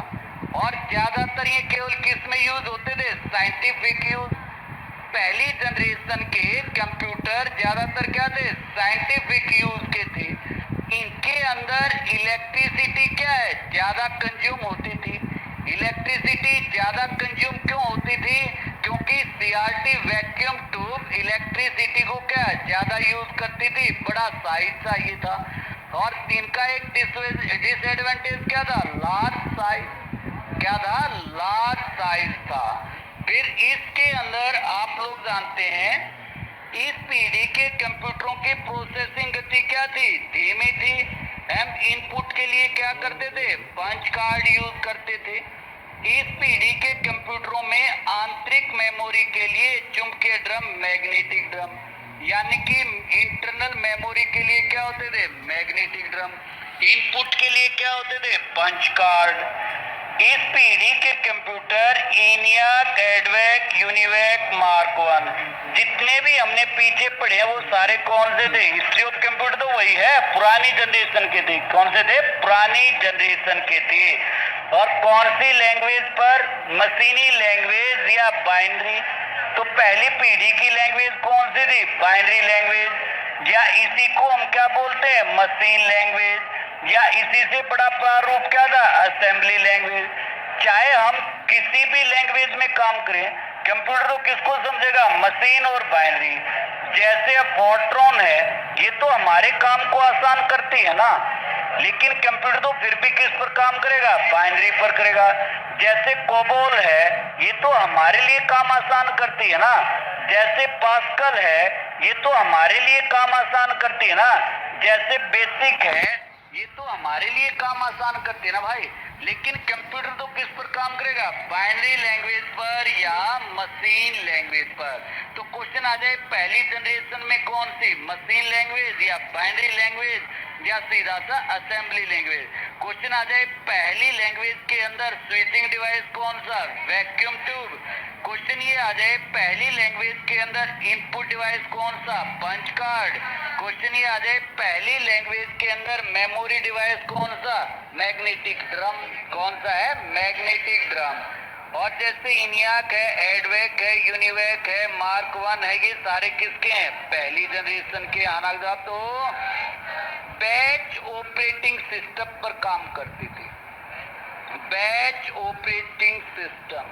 और ज्यादातर ये केवल किस में यूज होते थे, साइंटिफिक यूज। पहली जनरेशन के कंप्यूटर ज्यादातर क्या थे, साइंटिफिक यूज के थे। इनके अंदर इलेक्ट्रिसिटी क्या है, ज्यादा कंज्यूम होती थी। इलेक्ट्रिसिटी ज्यादा कंज्यूम क्यों होती थी, क्योंकि सीआरटी वैक्यूम ट्यूब इलेक्ट्रिसिटी को क्या ज्यादा यूज करती थी, बड़ा साइज चाहिए था। और इनका एक डिसएडवांटेज क्या था, लार्ज साइज। क्या था, लार्ज साइज था। फिर इसके अंदर आप लोग जानते हैं, इस पीढ़ी के कंप्यूटरों की प्रोसेसिंग गति क्या थी, धीमी थी। हम इनपुट के लिए क्या करते थे, पंच कार्ड यूज करते थे। इस पीढ़ी के कंप्यूटरों में आंतरिक मेमोरी के लिए चुंबकीय ड्रम, मैग्नेटिक ड्रम, यानी कि इंटरनल मेमोरी के लिए क्या होते थे, मैग्नेटिक ड्रम। इनपुट के लिए क्या होते थे, पंच कार्ड। इस पीढ़ी के कंप्यूटर ENIAC, एडवेक, यूनिवेक, मार्क 1 जितने भी हमने पीछे पढ़े हैं वो सारे कौन से थे, हिस्ट्री ऑफ कंप्यूटर तो वही है, पुरानी जनरेशन के थे। कौन से थे, पुरानी जनरेशन के थे। और कौन सी लैंग्वेज पर, मशीनी लैंग्वेज या बाइनरी। तो पहली पीढ़ी की लैंग्वेज कौन सी थी, बाइनरी लैंग्वेज, या इसी को हम क्या बोलते हैं, मशीन लैंग्वेज, या इसी से बड़ा प्रारूप क्या था, असेंबली लैंग्वेज। चाहे हम किसी भी लैंग्वेज में काम करें, कंप्यूटर तो किसको समझेगा, मशीन और बाइनरी। जैसे अब फोर्ट्रॉन है, ये तो हमारे काम को आसान करती है ना, लेकिन कंप्यूटर तो फिर भी किस पर काम करेगा, बाइनरी पर करेगा। जैसे कोबोल है, ये तो हमारे लिए काम आसान करती है ना। जैसे पास्कल है, ये तो हमारे लिए काम आसान करती है ना। जैसे बेसिक है, ये तो हमारे लिए काम आसान करते ना भाई, लेकिन कंप्यूटर तो किस पर काम करेगा, बाइनरी लैंग्वेज पर या मशीन लैंग्वेज पर। तो क्वेश्चन आ जाए पहली जनरेशन में कौन सी, मशीन लैंग्वेज या बाइनरी लैंग्वेज या सीधा सा असेंबली लैंग्वेज। क्वेश्चन आ जाए पहली लैंग्वेज के अंदर स्विचिंग डिवाइस कौन सा, वैक्यूम ट्यूब। क्वेश्चन ये आ जाए पहली लैंग्वेज के अंदर इनपुट डिवाइस कौन सा, पंच कार्ड। क्वेश्चन ये आ जाए पहली लैंग्वेज के अंदर मेमोरी डिवाइस कौन सा, मैग्नेटिक ड्रम। कौन सा है, मैग्नेटिक ड्रम। और जैसे इनियाक है, एडवेक है, यूनिवेक है, मार्क 1 है, ये सारे किसके हैं, पहली जनरेशन के। आना तो बैच ऑपरेटिंग सिस्टम पर काम करती थी, batch operating system,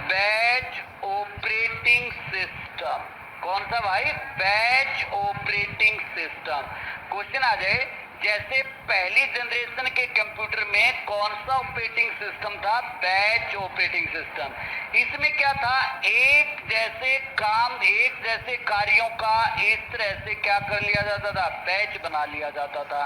batch operating system. कौन सा भाई, बैच ऑपरेटिंग सिस्टम। क्वेश्चन आ जाए जैसे पहली जनरेशन के कंप्यूटर में कौन सा ऑपरेटिंग सिस्टम था, बैच ऑपरेटिंग सिस्टम। इसमें क्या था, एक जैसे काम, एक जैसे कार्यों का इस तरह से क्या कर लिया जाता था, बैच बना लिया जाता था।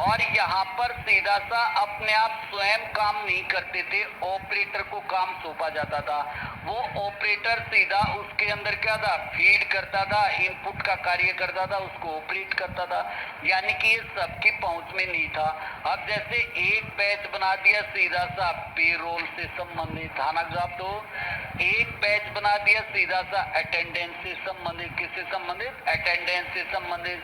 और यहाँ पर सीधा सा अपने आप स्वयं काम नहीं करते थे, ऑपरेटर को काम सौंपा जाता था। वो ऑपरेटर सीधा उसके अंदर क्या था, फीड करता था, इनपुट का कार्य करता था, उसको ऑपरेट करता था। यानी कि ये सबकी पहुंच में नहीं था। अब जैसे एक बैच बना दिया सीधा सा पेरोल से संबंधित, थाना जवाब दो। एक बैच बना दिया सीधा सा अटेंडेंस से संबंधित, किससे संबंधित, अटेंडेंस से संबंधित।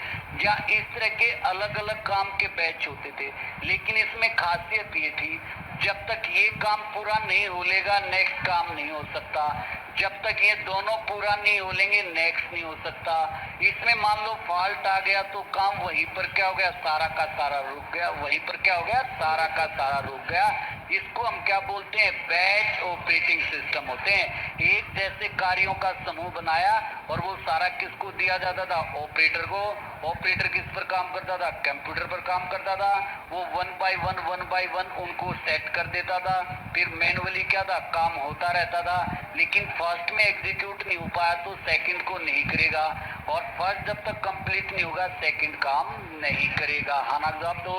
या इस तरह के अलग अलग काम के बैच होते थे। लेकिन इसमें खासियत ये थी, जब तक ये काम पूरा नहीं हो लेगा नेक्स्ट काम नहीं हो सकता, जब तक ये दोनों पूरा नहीं हो लेंगे नेक्स्ट नहीं हो सकता। इसमें मान लो फॉल्ट आ गया तो काम वहीं पर क्या हो गया, सारा का सारा रुक गया, वहीं पर क्या हो गया, सारा का सारा रुक गया। इसको हम क्या बोलते हैं, बैच ऑपरेटिंग सिस्टम होते हैं। एक जैसे कार्यों का समूह बनाया और वो सारा किसको दिया जाता था, ऑपरेटर को। ऑपरेटर किस पर काम करता था, कंप्यूटर पर काम करता था। वो वन बाय वन उनको सेट कर देता था। फिर मैनुअली क्या था, काम होता रहता था। लेकिन फर्स्ट में एग्जीक्यूट नहीं हो पाया तो सेकंड को नहीं करेगा, और फर्स्ट जब तक कंप्लीट नहीं होगा सेकंड काम नहीं करेगा। हाँ ना जवाब दो।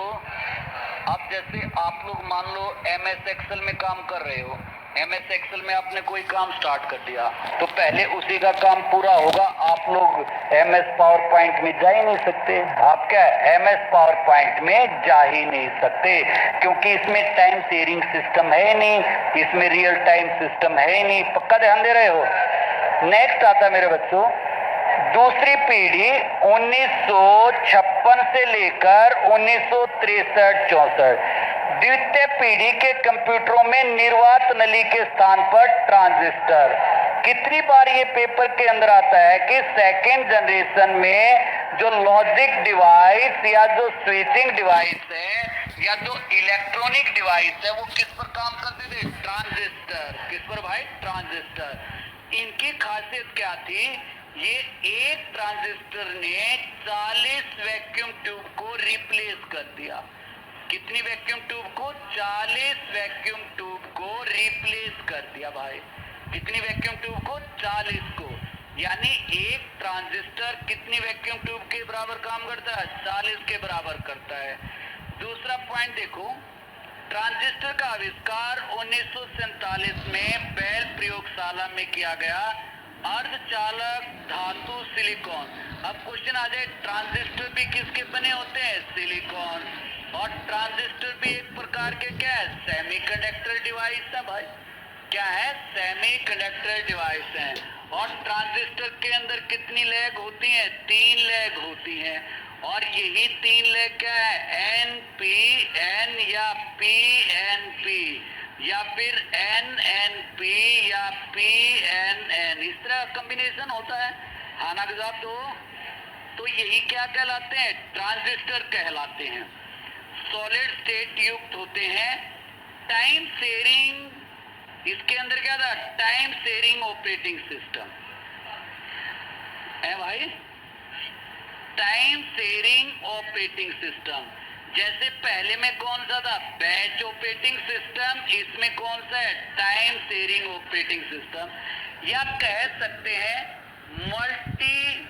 अब जैसे आप लोग मान लो MS एक्सेल में काम कर रहे हो, MS एक्सेल में आपने कोई काम स्टार्ट कर दिया तो पहले उसी का काम पूरा होगा। आप लोग MS पावर पॉइंट में जा ही नहीं सकते। आप क्या MS पावर पॉइंट में जा ही नहीं सकते, क्योंकि इसमें टाइम शेयरिंग सिस्टम है नहीं, इसमें रियल टाइम सिस्टम है ही नहीं। पक्का ध्यान दे रहे हो। नेक्स्ट आता मेरे बच्चों, दूसरी पीढ़ी 1956 से लेकर 1963-64। द्वितीय पीढ़ी के कंप्यूटरों में निर्वात नली के स्थान पर ट्रांजिस्टर। कितनी बार ये पेपर के अंदर आता है कि सेकेंड जनरेशन में जो लॉजिक डिवाइस या जो स्विचिंग डिवाइस है या जो इलेक्ट्रॉनिक डिवाइस है वो किस पर काम करते थे, ट्रांजिस्टर। किस पर भाई, ट्रांजिस्टर। इनकी खासियत क्या थी, ये एक ट्रांजिस्टर ने 40 वैक्यूम ट्यूब को रिप्लेस कर दिया। कितनी वैक्यूम ट्यूब को, 40 वैक्यूम ट्यूब को रिप्लेस कर दिया भाई। कितनी वैक्यूम ट्यूब को, 40 को। यानी एक ट्रांजिस्टर कितनी वैक्यूम ट्यूब के बराबर काम करता है, 40 के बराबर करता है। दूसरा पॉइंट देखो, ट्रांजिस्टर का आविष्कार 1947 में बेल प्रयोगशाला में किया गया, अर्धचालक धातु सिलिकॉन। अब क्वेश्चन आ जाए, ट्रांजिस्टर भी किसके बने होते हैं, सिलिकॉन। और ट्रांजिस्टर भी एक प्रकार के क्या है, सेमीकंडक्टर डिवाइस है भाई। क्या है, सेमीकंडक्टर डिवाइस है। और ट्रांजिस्टर के अंदर कितनी लैग होती हैं, 3 लैग होती हैं। और यही 3 लैग क्या है, NPN या PNP या फिर NNP या PNN, इस तरह कॉम्बिनेशन होता है। हाना के जवाब दो। तो यही क्या कहलाते हैं, ट्रांजिस्टर कहलाते हैं। सॉलिड स्टेट युक्त होते हैं। टाइम शेयरिंग, इसके अंदर क्या था, टाइम शेयरिंग ऑपरेटिंग सिस्टम है भाई, टाइम शेयरिंग ऑपरेटिंग सिस्टम। जैसे पहले में कौन सा था, बैच ऑपरेटिंग सिस्टम, इसमें कौन सा है, टाइम शेयरिंग ऑपरेटिंग सिस्टम। या कह सकते हैं मल्टी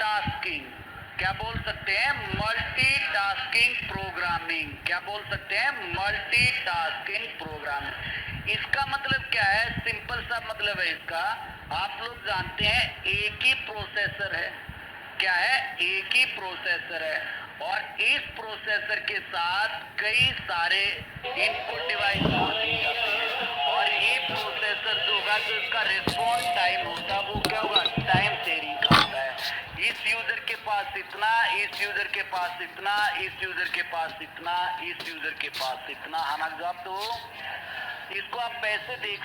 टास्किंग। क्या बोल सकते हैं? Multitasking programming. क्या बोल सकते हैं? Multitasking programming. इसका मतलब क्या है? सिंपल सा मतलब है इसका, आप लोग जानते हैं एक ही प्रोसेसर है। क्या है? एक ही प्रोसेसर है और इस प्रोसेसर के साथ कई सारे इनपुट डिवाइस जोड़ दिए जाते हैं और ये प्रोसेसर जो होगा, जो इसका रिस्पॉन्स टाइम होता है वो क्या होगा? टाइम शेयरिंग का होता है। इस यूजर के पास इतना, इस यूजर के पास इतना, इस यूजर के पास इतना, इस यूजर के पास इतना। हाँ ना जवाब दो। इसको आप ऐसे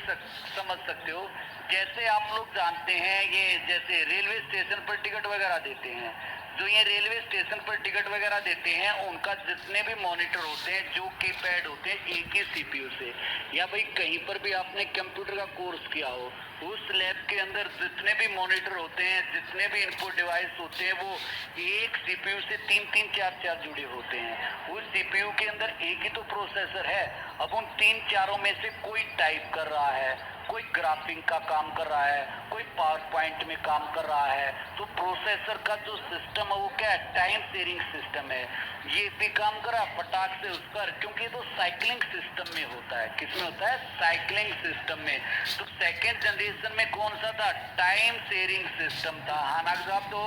समझ सकते हो, जैसे आप लोग जानते हैं ये जैसे रेलवे स्टेशन पर टिकट वगैरह देते हैं, जो ये रेलवे स्टेशन पर टिकट वगैरह देते हैं उनका जितने भी मॉनिटर होते हैं जो कीपैड होते हैं एक ही सीपीयू से, या भाई कहीं पर भी आपने कंप्यूटर का कोर्स किया हो उस लैब के अंदर जितने भी मॉनिटर होते हैं, जितने भी इनपुट डिवाइस होते हैं वो एक सीपीयू से तीन तीन चार चार जुड़े होते हैं। उस सीपीयू के अंदर एक ही तो प्रोसेसर है। अब उन तीन चारों में से कोई टाइप कर रहा है, कोई ग्राफिंग का काम कर रहा है, कोई पावर पॉइंट में काम कर रहा है, तो प्रोसेसर का जो सिस्टम है वो क्या है? टाइम शेयरिंग सिस्टम है। ये भी काम करा फटाक से उस पर, क्योंकि तो साइकिलिंग सिस्टम में होता है। किसमें होता है? साइकिलिंग सिस्टम में। तो सेकेंड जनरेशन में कौन सा था? टाइम शेयरिंग सिस्टम था। हाँ ना जवाब दो।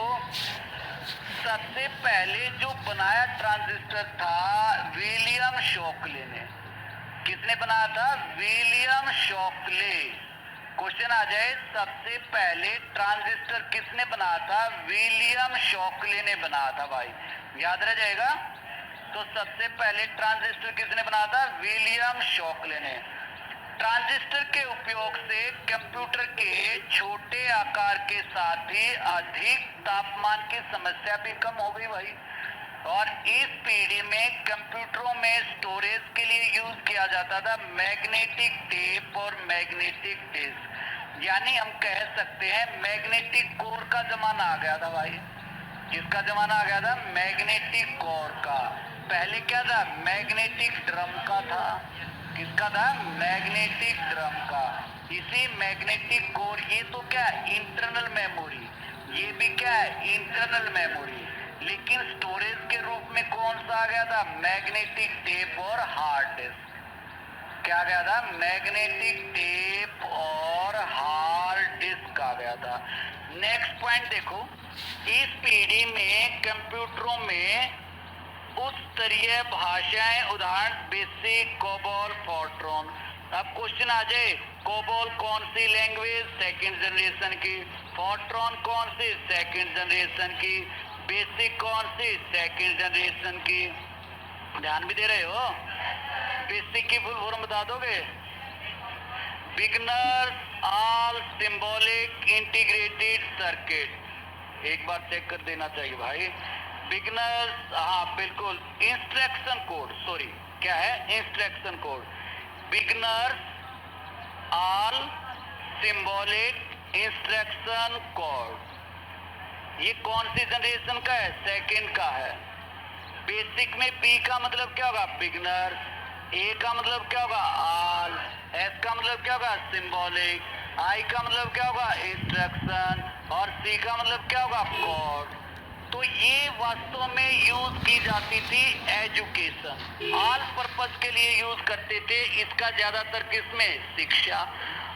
सबसे पहले जो बनाया ट्रांजिस्टर था विलियम शॉकले ने। किसने बनाया था? William Shockley. क्वेश्चन आ जाए, सबसे पहले ट्रांजिस्टर किसने बनाया था? विलियम शॉकले ने बनाया था भाई, याद रह जाएगा। तो सबसे पहले ट्रांजिस्टर किसने बनाया था? विलियम शॉकले ने। ट्रांजिस्टर के उपयोग से कंप्यूटर के छोटे आकार के साथ ही अधिक तापमान की समस्या भी कम हो गई भाई। और इस पीढ़ी में कंप्यूटरों में स्टोरेज के लिए यूज किया जाता था मैग्नेटिक टेप और मैग्नेटिक डिस्क। यानी हम कह सकते हैं मैग्नेटिक कोर का जमाना आ गया था भाई। किसका जमाना आ गया था? मैग्नेटिक कोर का। पहले क्या था? मैग्नेटिक ड्रम का था। किसका था? मैग्नेटिक ड्रम का। इसी मैग्नेटिक कोर, ये तो क्या है? Internal memory. ये भी क्या है? Internal memory. लेकिन स्टोरेज के रूप में कौन सा आ गया था? मैग्नेटिक टेप और हार्ड डिस्क। क्या आ गया था? मैग्नेटिक टेप और हार्ड डिस्क आ गया था। नेक्स्ट पॉइंट देखो, इस पीढ़ी में कंप्यूटरों में उच्च स्तरीय भाषाएं, उदाहरण बेसिक, कोबोल, फोर्ट्रॉन। अब क्वेश्चन आ जाए, कोबोल कौन सी लैंग्वेज? सेकंड जनरेशन की। फोर्ट्रॉन कौन सी? सेकंड जनरेशन की। बेसिक कौन सी? सेकंड जनरेशन की। ध्यान भी दे रहे हो? बेसिक की फुल फॉर्म बता दोगे? Beginners all symbolic integrated circuit. एक बार चेक कर देना चाहिए भाई। बिगनर्स, हाँ बिल्कुल। इंस्ट्रक्शन कोड, सॉरी क्या है? Instruction code. Beginners all symbolic instruction code. ये कौन सी जनरेशन का है? सेकंड का है। बेसिक में बी का मतलब क्या होगा? बिगनर। ए का मतलब क्या होगा? ऑल। एस का मतलब क्या होगा? सिंबॉलिक। आई का मतलब क्या होगा? इंस्ट्रक्शन। और सी का मतलब क्या होगा? कोड। तो ये वास्तव में यूज की जाती थी एजुकेशन, ऑल पर्पस के लिए यूज करते थे इसका ज्यादातर। किसमें? शिक्षा।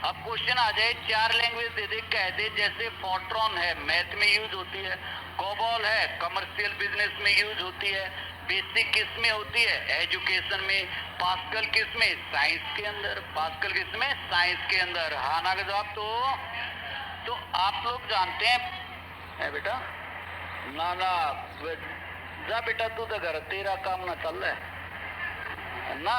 अब क्वेश्चन आ जाए, चार लैंग्वेज दे दे, कह दे जैसे फोर्ट्रॉन है मैथ में यूज होती है, कोबोल है कमर्शियल बिजनेस में यूज होती है, बेसिक किस में होती है? एजुकेशन में। पास्कल किस में? साइंस के अंदर। पास्कल किस में? साइंस के अंदर। हाँ ना का जवाब। तो आप लोग जानते हैं है बेटा? ना ना जा बेटा, तू तो घर, तेरा काम ना चल रहा है ना,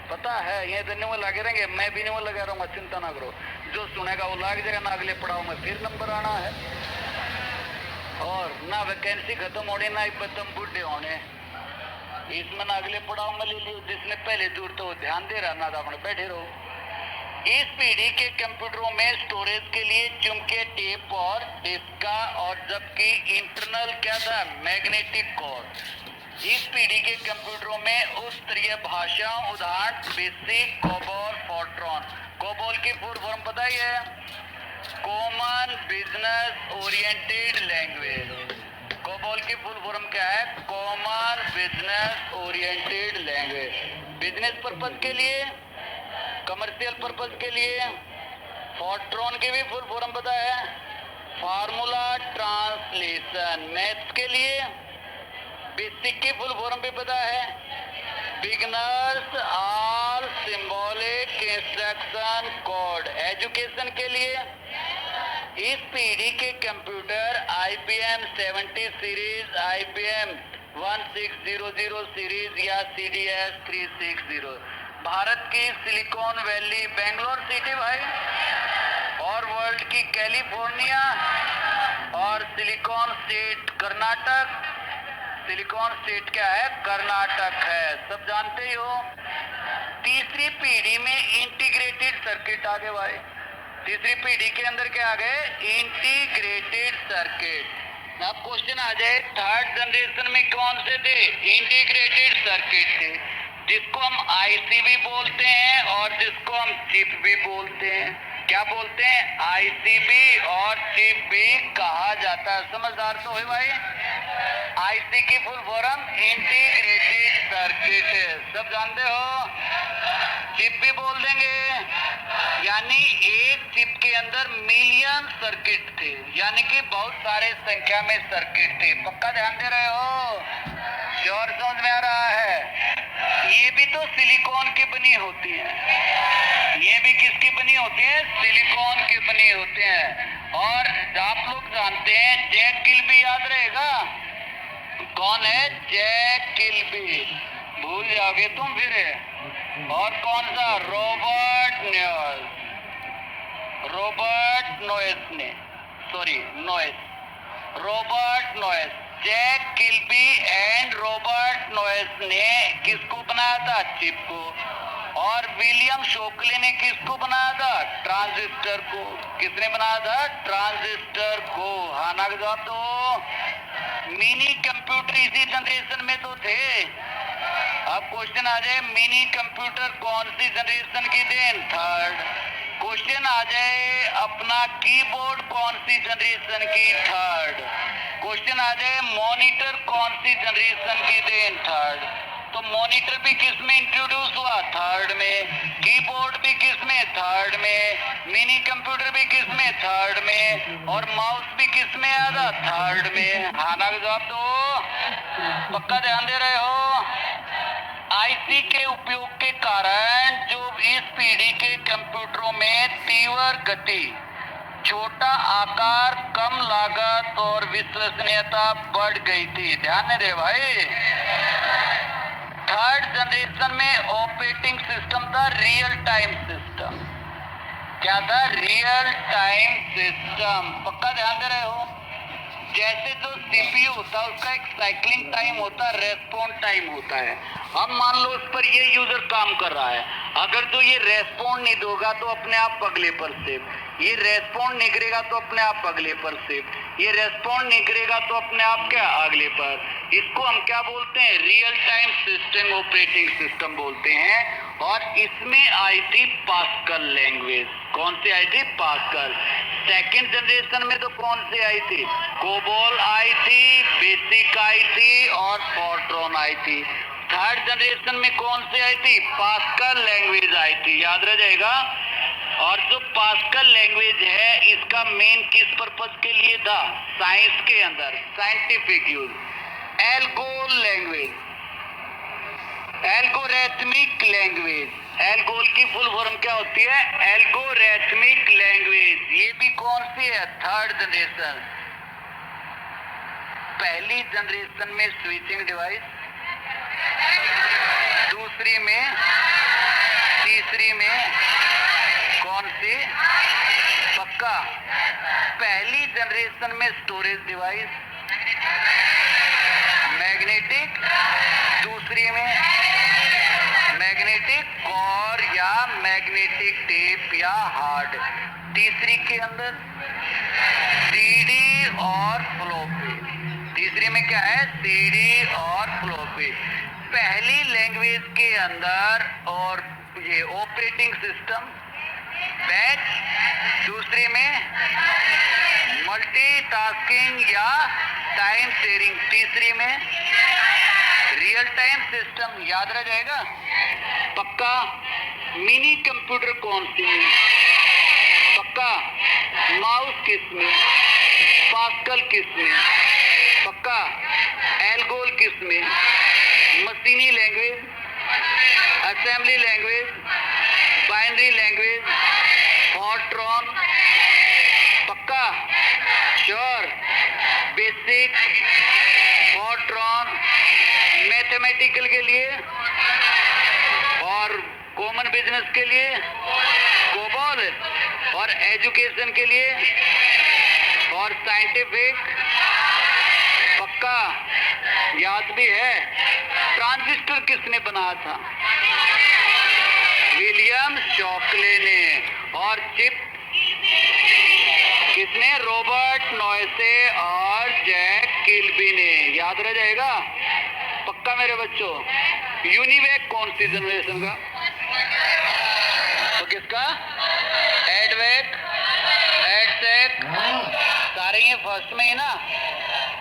पता है ये तो नहीं लगे रहेंगे, मैं भी नहीं लगा रहूंगा, चिंता ना करो। जो सुनेगा वो लाग जाएगा ना, अगले पड़ाव में फिर नंबर आना है। और ना वैकेंसी खत्म होने ना तुम बूढ़े होने, इसमें ना अगले पड़ाव में ले लियो। जिसने पहले दूर तो ध्यान दे रहा ना, तो अपने बैठे रहो। इस पीढ़ी के कंप्यूटरों में स्टोरेज के लिए चुंबकीय टेप और डिस्क का, और जबकि इंटरनल क्या था? Magnetic core. इस पीढ़ी के कंप्यूटरों में उच्च स्तरीय भाषा, उदाहरण बेसिक, कोबोल, फोर्ट्रॉन। कोबोल की फुल फॉर्म पता ही है? Common business oriented language. COBOL की फुल फॉर्म क्या है? Common business oriented language. Business purpose के लिए, कमर्शियल पर्पज के लिए। फोर्ट्रॉन की भी फुल फॉर्म पता है? Formula translation. मैथ्स के लिए बेसिक की फुल फॉर्म भी पता है? Beginners all symbolic instruction code. Education के लिए इस पीढ़ी के computer IBM 70 series, IBM 1600 series या CDS 360। भारत की सिलिकॉन वैली बेंगलोर सिटी भाई, और वर्ल्ड की कैलिफोर्निया, और silicon state Karnataka. Silicon state क्या है? कर्नाटक है, सब जानते ही हो। तीसरी पीढ़ी में इंटीग्रेटेड सर्किट आ गए भाई। तीसरी पीढ़ी के अंदर क्या आ गए? Integrated circuit. अब क्वेश्चन आ जाए, थर्ड जनरेशन में कौन से थे? इंटीग्रेटेड सर्किट थे, जिसको हम IC भी बोलते हैं और जिसको हम चिप भी बोलते हैं। क्या बोलते हैं? IC भी और चिप भी कहा जाता है। समझदार तो है भाई। IC की फुल फॉर्म इंटीग्रेटेड सर्किट है, सब जानते हो। चिप भी बोल देंगे, यानी एक चिप के अंदर मिलियन सर्किट थे, यानी कि बहुत सारे संख्या में सर्किट थे। पक्का ध्यान दे रहे हो? श्योर समझ में आ रहा है? ये भी तो सिलिकॉन की बनी होती है। ये भी किसकी बनी होती है? सिलिकॉन की बनी होते हैं। और आप लोग जानते हैं जैक किल्बी, याद रहेगा कौन है? जैक किल्बी, भूल जाओगे तुम फिर। और कौन सा? Robert Noyce. Jack Kilby and Robert Noyce ने किसको बनाया था? चिप को। और विलियम शोकले ने किसको बनाया था? ट्रांजिस्टर को। किसने बनाया था? ट्रांजिस्टर को। हाँ ना जवाब दो। मिनी कंप्यूटर इसी जनरेशन में तो थे। अब क्वेश्चन आ जाए, मिनी कंप्यूटर कौन सी जनरेशन की देन? थर्ड। क्वेश्चन आ जाए, अपना कीबोर्ड कौन सी जनरेशन की? थर्ड। क्वेश्चन आ जाए, मॉनिटर कौन सी जनरेशन की देन? थर्ड। तो मॉनिटर भी किस में इंट्रोड्यूस हुआ? थर्ड में। कीबोर्ड भी किस में? थर्ड में। मिनी कंप्यूटर भी किस में? थर्ड में। और माउस भी किस में आया था? थर्ड में। हाँ ना जवाब दो। पक्का ध्यान दे रहे हो? IC के उपयोग के कारण जो इस पीढ़ी के कंप्यूटरों में तीव्र गति, छोटा आकार, कम लागत और विश्वसनीयता बढ़ गई थी। ध्यान दे भाई। थर्ड जनरेशन में ऑपरेटिंग सिस्टम था रियल टाइम सिस्टम। क्या था? Real time system. पक्का ध्यान दे रहे हो? जैसे जो CPU होता है उसका एक साइक्लिंग टाइम होता है, रेस्पॉन्स टाइम होता है। अब मान लो उस पर ये यूजर काम कर रहा है, अगर तो ये रेस्पॉन्ड नहीं दोगा तो अपने आप अगले पर सेव, ये रेस्पॉन्ड नहीं करेगा तो अपने आप अगले पर सेव, ये रेस्पॉन्ड नहीं करेगा तो अपने आप क्या? अगले पर। इसको हम क्या बोलते हैं? Real time system operating system बोलते हैं। और इसमें आई थी पास्कल लैंग्वेज। कौन सी आई थी? पास्कल। सेकेंड जनरेशन में तो कौन सी आई थी? कोबोल आई थी, बेसिक आई थी और फोर्ट्रॉन आई थी। थर्ड जनरेशन में कौन सी आई थी? पास्कल लैंग्वेज आई थी, याद रह जाएगा। और जो पास्कल लैंग्वेज है इसका मेन किस पर्पज के लिए था? साइंस के अंदर, scientific use. Algo language, algorithmic language. ALGOL की फुल फॉर्म क्या होती है? Algorithmic language. ये भी कौन सी है? Third generation. पहली जनरेशन में स्विचिंग डिवाइस, दूसरी में, तीसरी में कौन सी? पक्का। पहली जनरेशन में स्टोरेज डिवाइस, मैग्नेटिक, दूसरी में मैग्नेटिक कोर या मैग्नेटिक टेप या हार्ड, तीसरी के अंदर सीडी और फ्लॉपी। तीसरी में क्या है? सीडी और फ्लॉपी। पहली लैंग्वेज के अंदर और ये ऑपरेटिंग सिस्टम बैच, दूसरी में मल्टीटास्किंग या टाइम शेयरिंग तीसरी में, रियल टाइम सिस्टम याद रह जाएगा पक्का। मिनी कंप्यूटर कौन सी में, पक्का। माउस किस में, पास्कल किस में, पक्का। एल्गोल किस में, मशीनी language, assembly language, binary language, FORTRAN, पक्का श्योर। बेसिक, फॉर्ट्रॉन मैथमेटिकल के लिए और कॉमन बिजनेस के लिए, कोबॉल और एजुकेशन के लिए और साइंटिफिक, पक्का याद भी है। ट्रांजिस्टर किसने बनाया था, विलियम शॉकले ने। और चिप किसने, रॉबर्ट नॉयसे और जैक किल्बी ने। याद रह जाएगा पक्का मेरे बच्चों। यूनिवैक कौन सी जनरेशन का, तो किसका, एडवैक, एडसेक, सारे ये फर्स्ट में ही ना।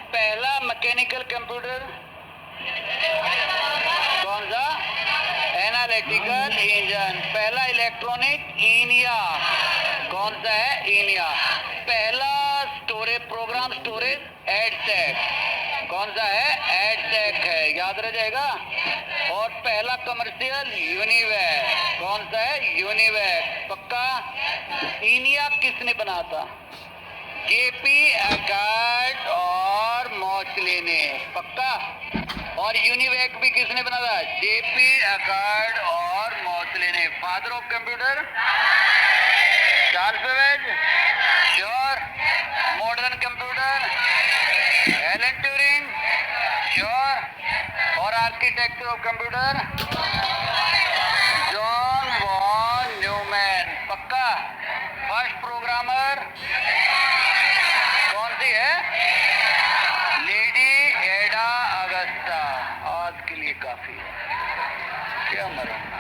पहला मैकेनिकल कंप्यूटर कौन सा, एनालिटिकल इंजन। पहला इलेक्ट्रॉनिक, ईनिया, कौन सा है, ईनिया। पहला स्टोरेज, प्रोग्राम स्टोरेज, एडसेक, कौन सा है, एडसेक है, याद रह जाएगा। और पहला कमर्शियल, यूनिवैक, कौन सा है, यूनिवैक, पक्का। ईनिया किसने बना था, जेपी अकार्ड और मॉचले ने, पक्का। और यूनिवैक भी किसने बना था, जेपी अकार्ड और मॉचले ने। Father of computer, Charles Babbage, sure. Modern computer, Alan Turing, sure. और architecture of computer, John von Neumann, पक्का। फर्स्ट प्रोग्रामर कौन सी है, लेडी एडा अगस्ता। आज के लिए काफी है, क्या मरना।